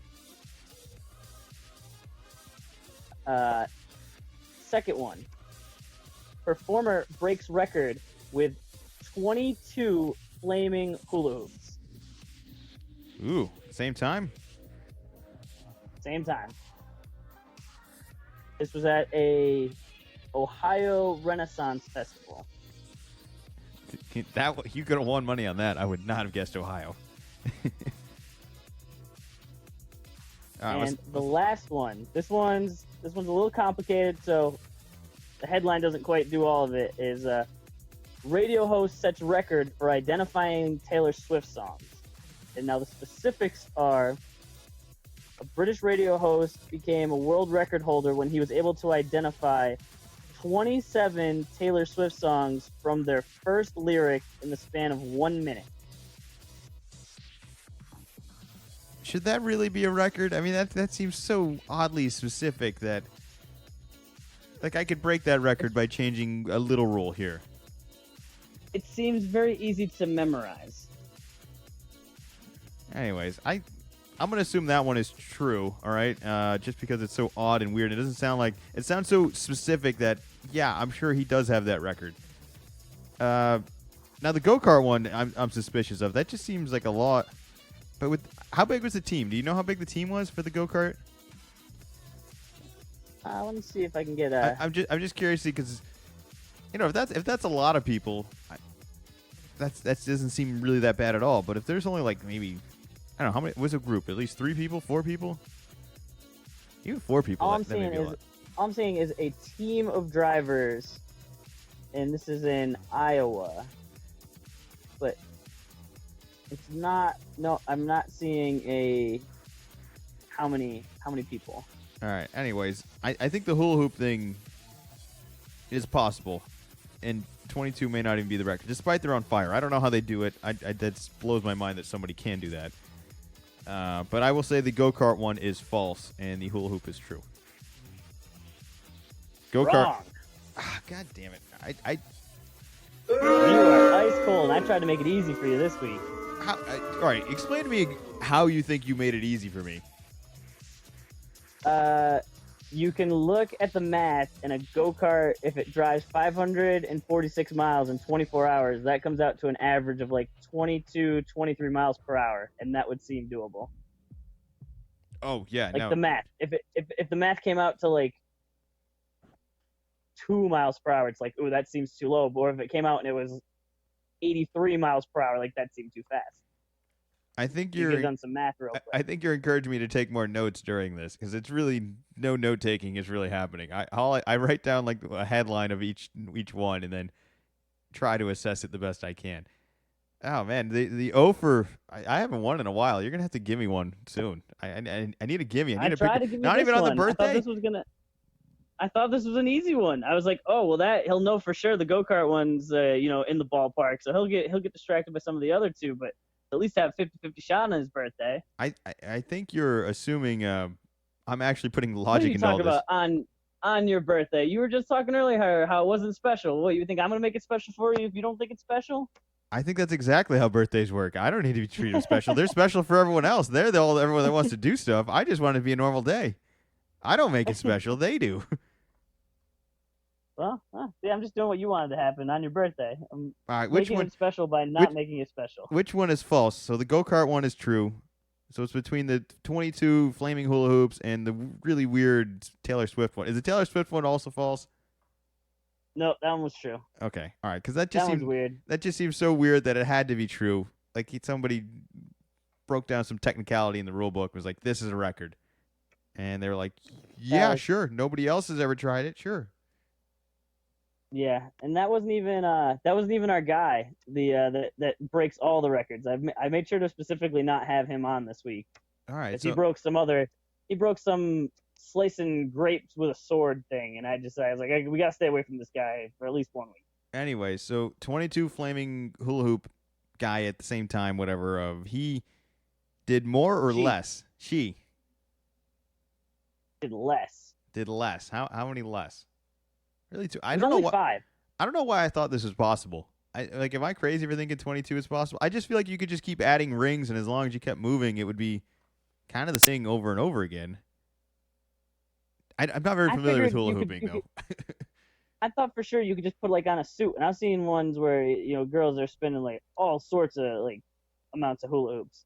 Speaker 3: Second one. Performer breaks record with 22 flaming hula hoops.
Speaker 2: Ooh, same time?
Speaker 3: Same time. This was at a Ohio Renaissance Festival.
Speaker 2: You could have won money on that. I would not have guessed Ohio. All right,
Speaker 3: And the last one, this one's a little complicated, so the headline doesn't quite do all of it. Is radio host sets record for identifying Taylor Swift songs, and now the specifics are: a British radio host became a world record holder when he was able to identify 27 Taylor Swift songs from their first lyric in the span of 1 minute.
Speaker 2: should that really be a record? I mean, that seems so oddly specific that, like, I could break that record by changing a little rule here.
Speaker 3: It seems very easy to memorize.
Speaker 2: Anyways, I'm gonna assume that one is true. All right, just because it's so odd and weird. It doesn't sound like it sounds so specific that yeah, I'm sure he does have that record. Now the go-kart one, I'm suspicious of. That just seems like a lot. But with how big was the team? Do you know how big the team was for the go-kart?
Speaker 3: Let me see if I can get a.
Speaker 2: I'm just curious because, you know, if that's a lot of people, that doesn't seem really that bad at all. But if there's only like maybe, I don't know how many was a group, at least 3 people, 4 people, even 4 people.
Speaker 3: All I'm
Speaker 2: that may
Speaker 3: saying
Speaker 2: be a
Speaker 3: is,
Speaker 2: lot.
Speaker 3: all I'm saying is a team of drivers, and this is in Iowa. But it's not. No, I'm not seeing a. How many people?
Speaker 2: All right. Anyways, I think the hula hoop thing is possible, and 22 may not even be the record, despite they're on fire. I don't know how they do it. That blows my mind that somebody can do that. But I will say the go-kart one is false, and the hula hoop is true. Go-kart.
Speaker 3: Wrong.
Speaker 2: God damn it!
Speaker 3: You are ice cold. I tried to make it easy for you this week.
Speaker 2: All right. Explain to me how you think you made it easy for me.
Speaker 3: You can look at the math in a go-kart. If it drives 546 miles in 24 hours, that comes out to an average of like 22, 23 miles per hour, and that would seem doable.
Speaker 2: Oh yeah,
Speaker 3: Like
Speaker 2: no.
Speaker 3: the math. If the math came out to like 2 miles per hour, it's like, ooh, that seems too low. Or if it came out and it was 83 miles per hour, like that seemed too fast.
Speaker 2: I think
Speaker 3: You
Speaker 2: you're.
Speaker 3: could have done some math real quick.
Speaker 2: I think you're encouraging me to take more notes during this because it's really no note taking is really happening. I write down like a headline of each one and then try to assess it the best I can. Oh man, the O for I haven't won in a while. You're gonna have to give me one soon. I need a gimme. I
Speaker 3: I
Speaker 2: need a pick.
Speaker 3: tried to give you
Speaker 2: Not
Speaker 3: this
Speaker 2: even on the
Speaker 3: one.
Speaker 2: birthday.
Speaker 3: I thought this was an easy one. I was like, oh well, that he'll know for sure. The go kart one's in the ballpark, so he'll get distracted by some of the other two, but at least have 50-50 shot on his birthday.
Speaker 2: I think you're assuming I'm actually putting
Speaker 3: What are
Speaker 2: logic
Speaker 3: you
Speaker 2: into all
Speaker 3: talking
Speaker 2: this.
Speaker 3: about on your birthday? You were just talking earlier how it wasn't special. What, you think I'm gonna make it special for you if you don't think it's special?
Speaker 2: I think that's exactly how birthdays work. I don't need to be treated special. They're special for everyone else. They're everyone that wants to do stuff. I just want it to be a normal day. I don't make it special. They do.
Speaker 3: Well, see, I'm just doing what you wanted to happen on your birthday. I'm
Speaker 2: All right,
Speaker 3: making it special by
Speaker 2: which
Speaker 3: not making it special.
Speaker 2: which one is false? So the go-kart one is true. So it's between the 22 flaming hula hoops and the really weird Taylor Swift one. Is the Taylor Swift one also false?
Speaker 3: No, that one was true.
Speaker 2: Okay. All right, cuz
Speaker 3: That one's weird.
Speaker 2: that just seems so weird that it had to be true. Like somebody broke down some technicality in the rule book, was like, this is a record. And they were like, yeah, sure. Nobody else has ever tried it. Sure.
Speaker 3: Yeah, and that wasn't even our guy, that breaks all the records. I made sure to specifically not have him on this week.
Speaker 2: All right.
Speaker 3: 'Cause
Speaker 2: So
Speaker 3: he broke some slicing grapes with a sword thing, and I was like, we gotta stay away from this guy for at least 1 week.
Speaker 2: anyway, so 22 flaming hula hoop guy at the same time, whatever, he did more or
Speaker 3: She.
Speaker 2: less? She
Speaker 3: Did less.
Speaker 2: did less. How many less? Really two. I
Speaker 3: It was
Speaker 2: don't know
Speaker 3: only
Speaker 2: why
Speaker 3: 5.
Speaker 2: I don't know why I thought this was possible. Am I crazy for thinking 22 is possible? I just feel like you could just keep adding rings, and as long as you kept moving, it would be kind of the thing over and over again. I'm not very familiar with hula hooping though.
Speaker 3: I thought for sure you could just put like on a suit, and I've seen ones where girls are spinning like all sorts of like amounts of hula hoops.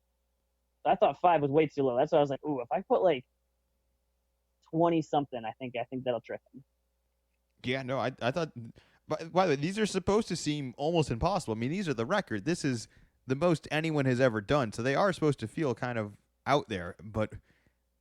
Speaker 3: So I thought 5 was way too low. That's why I was like, ooh, if I put like 20 something, I think that'll trick them.
Speaker 2: Yeah, no, I thought. By the way, these are supposed to seem almost impossible. I mean, these are the record. This is the most anyone has ever done, so they are supposed to feel kind of out there. But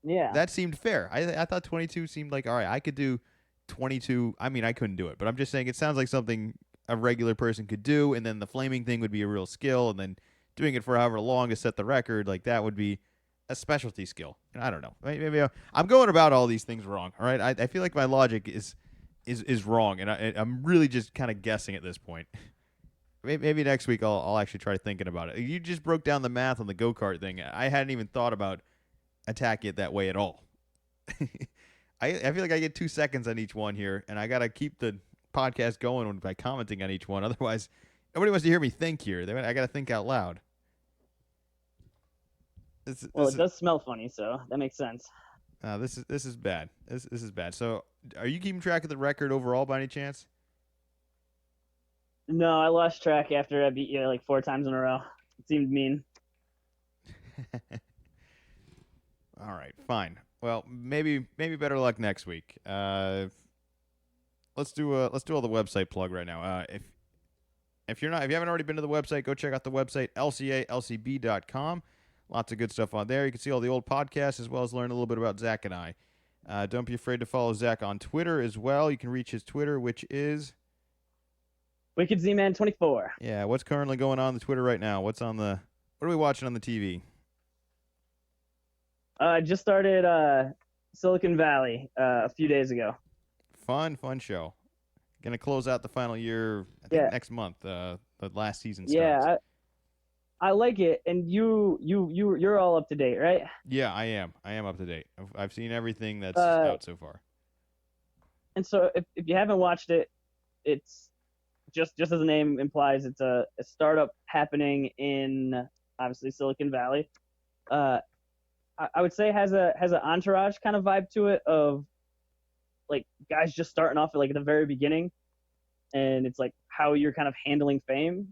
Speaker 3: Yeah,
Speaker 2: that seemed fair. I thought 22 seemed like, all right, I could do 22. I mean, I couldn't do it, but I'm just saying it sounds like something a regular person could do, and then the flaming thing would be a real skill, and then doing it for however long to set the record, like that would be a specialty skill. And I don't know. Maybe I'm going about all these things wrong. All right, I feel like my logic is wrong, and I'm really just kind of guessing at this point. Maybe next week I'll actually try thinking about it. You just broke down the math on the go-kart thing. I hadn't even thought about attacking it that way at all. I feel like I get 2 seconds on each one here, and I got to keep the podcast going by commenting on each one. Otherwise, nobody wants to hear me think here. I got to think out loud.
Speaker 3: it does smell funny, so that makes sense.
Speaker 2: This is bad. This is bad. So, are you keeping track of the record overall by any chance?
Speaker 3: No, I lost track after I beat you like 4 times in a row. It seemed mean.
Speaker 2: All right, fine. Well, maybe better luck next week. Let's do all the website plug right now. If you haven't already been to the website, go check out the website lcalcb.com. Lots of good stuff on there. You can see all the old podcasts as well as learn a little bit about Zach and I. Don't be afraid to follow Zach on Twitter as well. You can reach his Twitter, which is
Speaker 3: Wicked Z-Man 24.
Speaker 2: Yeah, what's currently going on the Twitter right now? What are we watching on the TV?
Speaker 3: I just started Silicon Valley a few days ago.
Speaker 2: Fun show. Gonna close out the final year, I think next month. The last season starts.
Speaker 3: Yeah, I like it, and you're all up to date, right?
Speaker 2: Yeah, I am. I am up to date. I've seen everything that's out so far.
Speaker 3: And so, if you haven't watched it, it's just as the name implies, it's a startup happening in obviously Silicon Valley. I would say has an Entourage kind of vibe to it, of like guys just starting off at like the very beginning, and it's like how you're kind of handling fame.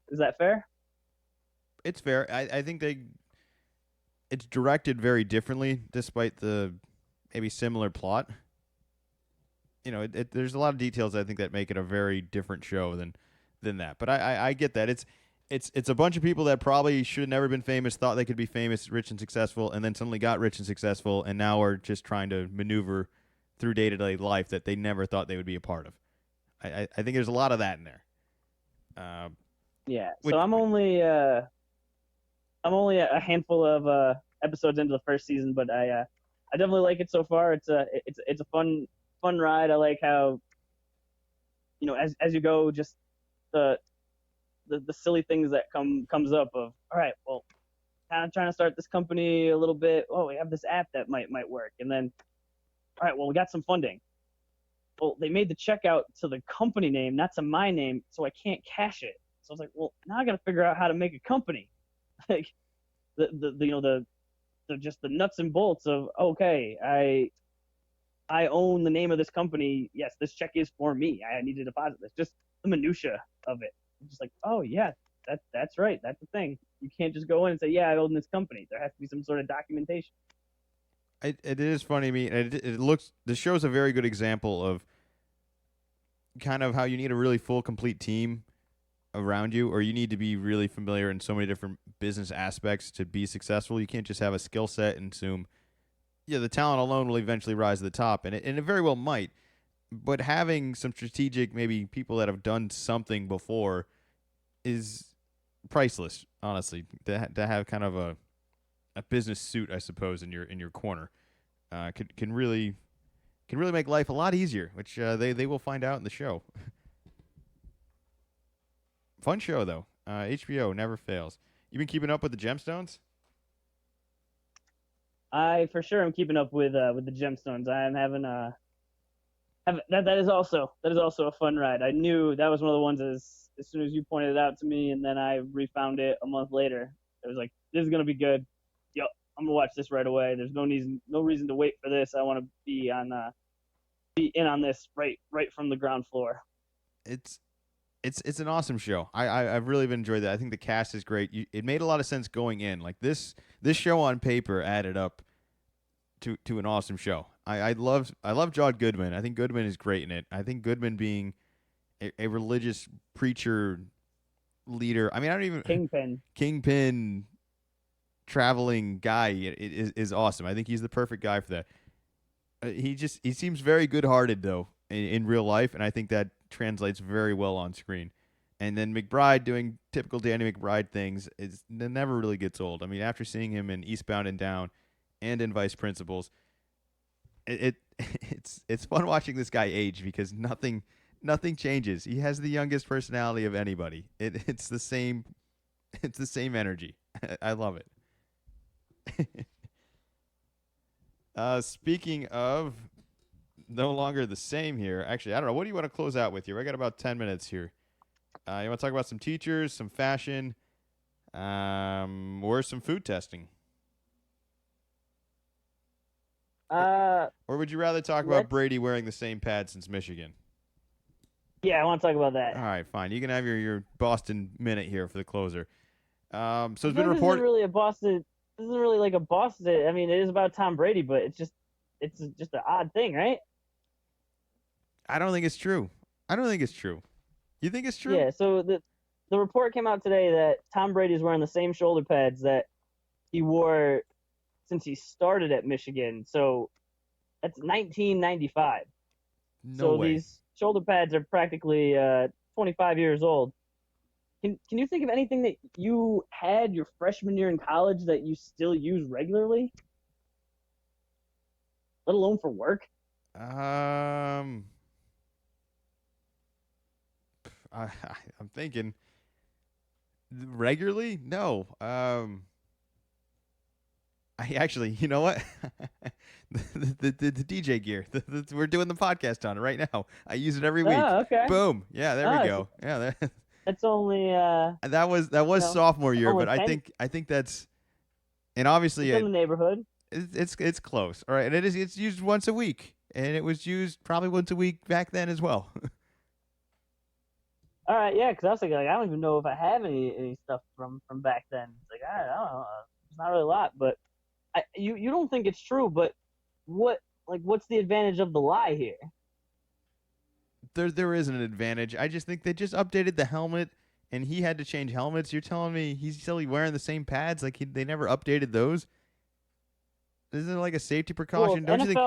Speaker 3: Is that fair?
Speaker 2: It's fair. I think it's directed very differently, despite the maybe similar plot. You know, there's a lot of details I think that make it a very different show than that. But I get that. It's a bunch of people that probably should have never been famous, thought they could be famous, rich and successful, and then suddenly got rich and successful, and now are just trying to maneuver through day-to-day life that they never thought they would be a part of. I think there's a lot of that in there.
Speaker 3: Yeah. So
Speaker 2: Which
Speaker 3: I'm only a handful of episodes into the first season, but I definitely like it so far. It's a fun ride. I like how as you go, just the the silly things that comes up of all right, well, kind of trying to start this company a little bit. Oh, we have this app that might work, and then all right, well, we got some funding. Well, they made the checkout to the company name, not to my name, so I can't cash it. So I was like, well, now I got to figure out how to make a company. Like the just the nuts and bolts of okay, I own the name of this company. Yes, this check is for me. I need to deposit this. Just the minutia of it. I'm just like, oh yeah, that's right. That's the thing. You can't just go in and say, yeah, I own this company. There has to be some sort of documentation.
Speaker 2: it is funny to me. It looks the show's a very good example of kind of how you need a really full, complete team around you, or you need to be really familiar in so many different business aspects to be successful. You can't just have a skill set and assume, yeah, the talent alone will eventually rise to the top, and it very well might. But having some strategic, maybe people that have done something before, is priceless. Honestly, to have kind of a business suit, I suppose, in your corner, can really make life a lot easier, which they will find out in the show. Fun show though. HBO never fails. You been keeping up with the Gemstones?
Speaker 3: I for sure am keeping up with the gemstones. I am having that is also a fun ride. I knew that was one of the ones as soon as you pointed it out to me, and then I refound it a month later. It was like this is gonna be good. Yep, I'm gonna watch this right away. There's no reason to wait for this. I want to be in on this right from the ground floor.
Speaker 2: It's it's an awesome show. I've really been enjoyed that. I think the cast is great. It made a lot of sense going in. Like this show on paper added up to an awesome show. I love John Goodman. I think Goodman is great in it. I think Goodman being a religious preacher leader. I mean, I don't even
Speaker 3: Kingpin.
Speaker 2: kingpin traveling guy is awesome. I think he's the perfect guy for that. He seems very good hearted though in real life, and I think that translates very well on screen. And then McBride doing typical Danny McBride things is that never really gets old. I mean, after seeing him in Eastbound and Down and in Vice Principals, it it's fun watching this guy age because nothing changes. He has the youngest personality of anybody. It's the same it's the same energy. I love it. Speaking of no longer the same here. Actually, I don't know. What do you want to close out with here? I got about 10 minutes here. You want to talk about some teachers, some fashion, or some food testing? Or would you rather talk about
Speaker 3: Let's.
Speaker 2: Brady wearing the same pad since Michigan?
Speaker 3: Yeah, I want to talk about that.
Speaker 2: All right, fine. You can have your Boston minute here for the closer. So it's
Speaker 3: This
Speaker 2: been
Speaker 3: isn't
Speaker 2: reported.
Speaker 3: really a Boston. This isn't really like a Boston. I mean, it is about Tom Brady, but it's just an odd thing, right?
Speaker 2: I don't think it's true. I don't think it's true. You think it's true?
Speaker 3: Yeah. So the report came out today that Tom Brady's wearing the same shoulder pads that he wore since he started at Michigan. So that's 1995.
Speaker 2: No
Speaker 3: So
Speaker 2: way.
Speaker 3: these shoulder pads are practically 25 years old. Can you think of anything that you had your freshman year in college that you still use regularly, let alone for work?
Speaker 2: Um, I'm thinking regularly. No. I actually, you know what? The DJ gear. We're doing the podcast on it right now. I use it every week.
Speaker 3: Oh, okay.
Speaker 2: Boom. Yeah, there we
Speaker 3: Oh,
Speaker 2: go. Yeah,
Speaker 3: that's only
Speaker 2: that was
Speaker 3: know,
Speaker 2: sophomore year,
Speaker 3: only
Speaker 2: but
Speaker 3: 10.
Speaker 2: I think that's and obviously
Speaker 3: It's in the neighborhood.
Speaker 2: it's close. All right, and it's used once a week, and it was used probably once a week back then as well.
Speaker 3: All right, yeah, because I was thinking like I don't even know if I have any stuff from back then. It's like I don't know, it's not really a lot, but you don't think it's true, but what what's the advantage of the lie here?
Speaker 2: There is an advantage. I just think they just updated the helmet, and he had to change helmets. You're telling me he's still wearing the same pads? Like they never updated those? Isn't it like a safety
Speaker 3: Well,
Speaker 2: precaution? Don't you think?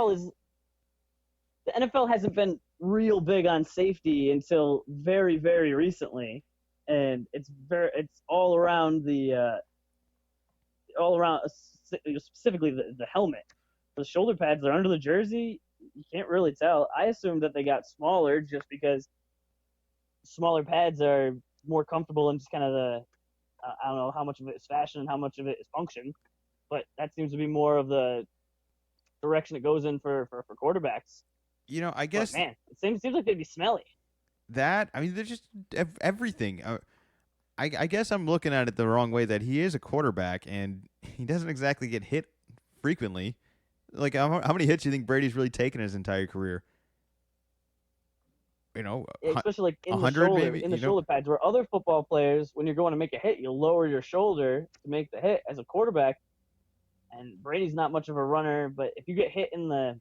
Speaker 3: The NFL hasn't been real big on safety until very recently. and it's all around specifically the helmet. The shoulder pads that are under the jersey, you can't really tell. I assume that they got smaller just because smaller pads are more comfortable and just kind of I don't know how much of it is fashion and how much of it is function, but that seems to be more of the direction it goes in for quarterbacks.
Speaker 2: I guess
Speaker 3: but, man, it seems like they'd be smelly.
Speaker 2: they're just everything. I guess I'm looking at it the wrong way, that he is a quarterback and he doesn't exactly get hit frequently. Like, how many hits do you think Brady's really taken his entire career?
Speaker 3: Especially like in the
Speaker 2: 100
Speaker 3: shoulder,
Speaker 2: maybe,
Speaker 3: in the shoulder pads, where other football players, when you're going to make a hit, you lower your shoulder to make the hit. As a quarterback, and Brady's not much of a runner, but if you get hit in the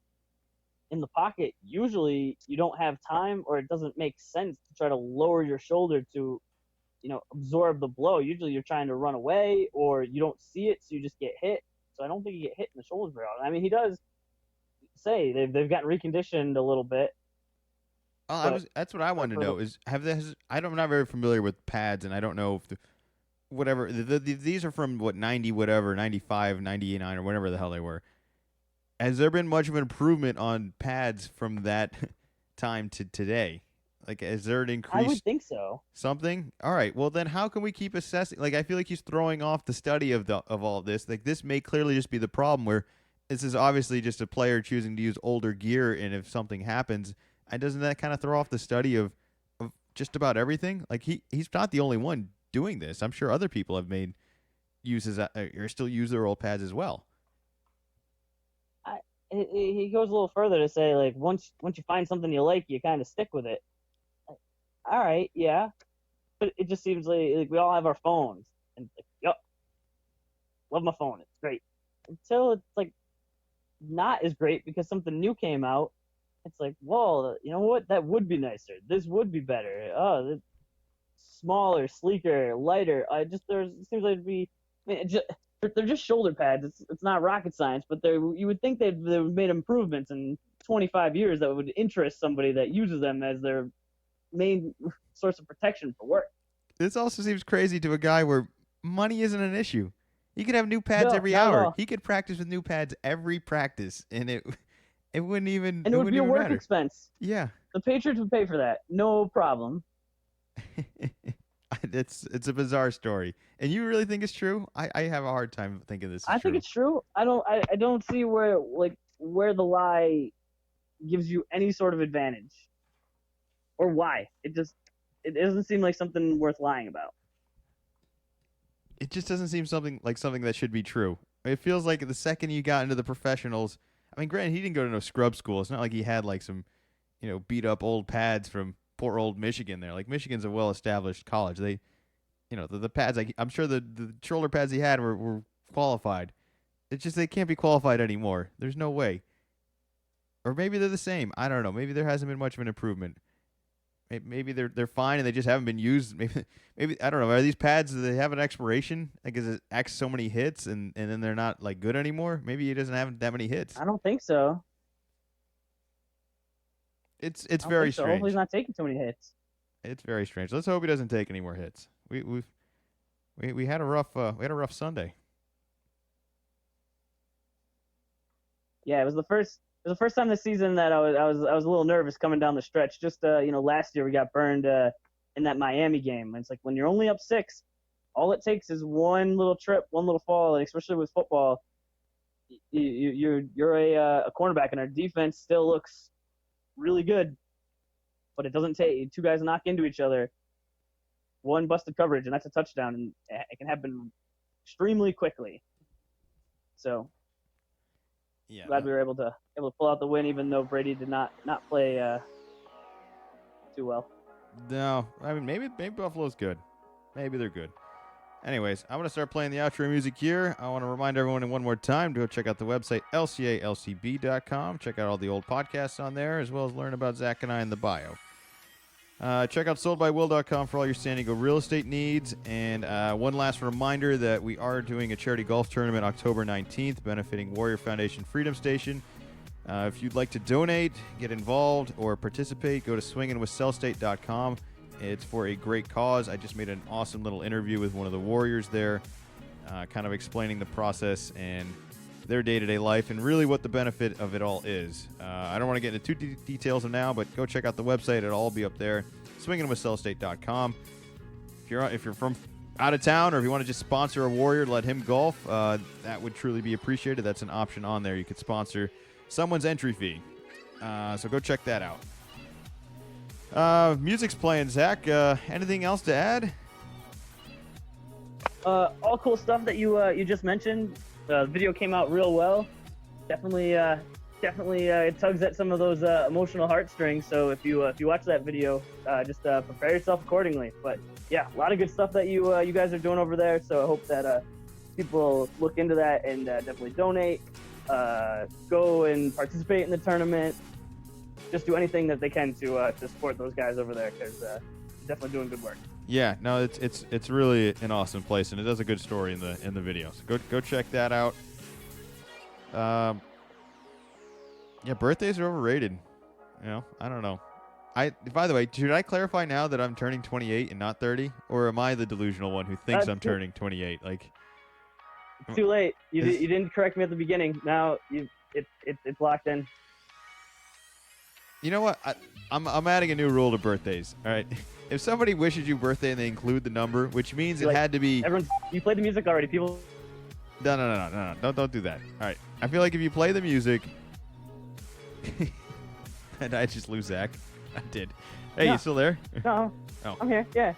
Speaker 3: pocket, usually you don't have time, or it doesn't make sense to try to lower your shoulder to, absorb the blow. Usually you're trying to run away, or you don't see it, so you just get hit. So I don't think you get hit in the shoulders very often. I mean, he does say they've gotten reconditioned a little bit.
Speaker 2: That's what I wanted to know. I'm not very familiar with pads, and I don't know if these are from 90 whatever, 95, 99, or whatever the hell they were. Has there been much of an improvement on pads from that time to today? Like, is there an increase?
Speaker 3: I would think so.
Speaker 2: Something? All right. Well, then how can we keep assessing? Like, I feel like he's throwing off the study of all of this. Like, this may clearly just be the problem, where this is obviously just a player choosing to use older gear, and if something happens, and doesn't that kind of throw off the study of just about everything? Like, he's not the only one doing this. I'm sure other people have made uses or still use their old pads as well.
Speaker 3: He goes a little further to say, like, once you find something you like, you kind of stick with it. All right, yeah, but it just seems like we all have our phones, and yep, love my phone, it's great, until it's like not as great because something new came out. It's like, whoa, you know what? That would be nicer. This would be better. Oh, smaller, sleeker, lighter. It seems like it'd be. I mean, they're just shoulder pads. It's not rocket science, but you would think they've made improvements in 25 years that would interest somebody that uses them as their main source of protection for work.
Speaker 2: This also seems crazy to a guy where money isn't an issue. He could have new pads every hour. He could practice with new pads every practice, and it wouldn't even.
Speaker 3: And it would be a work
Speaker 2: matter.
Speaker 3: expense.
Speaker 2: Yeah.
Speaker 3: The Patriots would pay for that, no problem.
Speaker 2: It's a bizarre story, and you really think it's true? I have a hard time thinking this is
Speaker 3: true. I think it's true. I don't see where the lie gives you any sort of advantage, or why. It doesn't seem like something worth lying about.
Speaker 2: It just doesn't seem something that should be true. It feels like the second you got into the professionals. I mean, granted, he didn't go to no scrub school. It's not like he had like some, beat up old pads from poor old Michigan there. Like, Michigan's a well-established college. They, the pads, I'm sure the shoulder pads he had were qualified. It's just they can't be qualified anymore. There's no way. Or maybe they're the same. I don't know. Maybe there hasn't been much of an improvement. Maybe they're fine and they just haven't been used. Maybe I don't know. Are these pads, do they have an expiration? Like, is it X so many hits and then they're not like good anymore? Maybe he doesn't have that many hits.
Speaker 3: I don't think so.
Speaker 2: It's very strange.
Speaker 3: Hopefully he's not taking too many hits.
Speaker 2: It's very strange. Let's hope he doesn't take any more hits. We had a rough Sunday.
Speaker 3: Yeah, it was the first time this season that I was a little nervous coming down the stretch. Just last year we got burned in that Miami game. And it's like, when you're only up 6, all it takes is one little trip, one little fall, and especially with football, you're a cornerback, and our defense still looks really good, but it doesn't take 2 guys to knock into each other, one busted coverage, and that's a touchdown, and it can happen extremely quickly. So
Speaker 2: yeah,
Speaker 3: glad we were able to pull out the win, even though Brady did not play too well.
Speaker 2: No, I mean, maybe Buffalo's good. Maybe they're good. Anyways, I'm going to start playing the outro music here. I want to remind everyone one more time to go check out the website, lcalcb.com. Check out all the old podcasts on there, as well as learn about Zach and I in the bio. Check out soldbywill.com for all your San Diego real estate needs. And one last reminder that we are doing a charity golf tournament October 19th, benefiting Warrior Foundation Freedom Station. If you'd like to donate, get involved, or participate, go to swinginwithcellstate.com. It's for a great cause. I just made an awesome little interview with one of the warriors there, kind of explaining the process and their day-to-day life and really what the benefit of it all is. I don't want to get into too details of now, but go check out the website. It'll all be up there, swinginwithcellstate.com. If you're from out of town, or if you want to just sponsor a warrior, let him golf, that would truly be appreciated. That's an option on there. You could sponsor someone's entry fee. So go check that out. Music's playing, Zach. Anything else to add?
Speaker 3: All cool stuff that you just mentioned. The video came out real well. Definitely it tugs at some of those emotional heartstrings. So if you watch that video, just prepare yourself accordingly. But yeah, a lot of good stuff that you guys are doing over there. So I hope that people look into that and definitely donate, go and participate in the tournament. Just do anything that they can to support those guys over there, because they're definitely doing good work.
Speaker 2: Yeah, no, it's really an awesome place, and it does a good story in the video. So go check that out. Yeah, birthdays are overrated. You know, I don't know. By the way, should I clarify now that I'm turning 28 and not 30, or am I the delusional one who thinks I'm turning 28? Like,
Speaker 3: it's too late. You didn't correct me at the beginning. Now it's locked in.
Speaker 2: You know what? I'm adding a new rule to birthdays. All right. If somebody wishes you birthday and they include the number, which means it had to be.
Speaker 3: You played the music already. People.
Speaker 2: No. Don't do that. All right. I feel like if you play the music. And I just lose Zach. I did. Hey,
Speaker 3: No.
Speaker 2: You still there?
Speaker 3: No.
Speaker 2: Oh.
Speaker 3: I'm here. Yeah.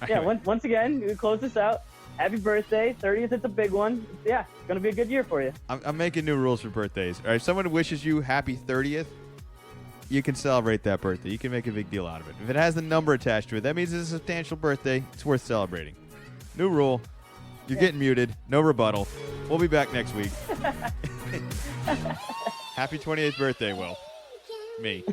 Speaker 3: Yeah.
Speaker 2: Anyway.
Speaker 3: Once again, we close this out. Happy birthday, 30th. It's a big one. Yeah, it's gonna be a good year for you.
Speaker 2: I'm making new rules for birthdays. All right. If someone wishes you happy 30th. You can celebrate that birthday. You can make a big deal out of it. If it has the number attached to it, that means it's a substantial birthday. It's worth celebrating. New rule. You're getting muted. No rebuttal. We'll be back next week. Happy 28th birthday, Will. Me.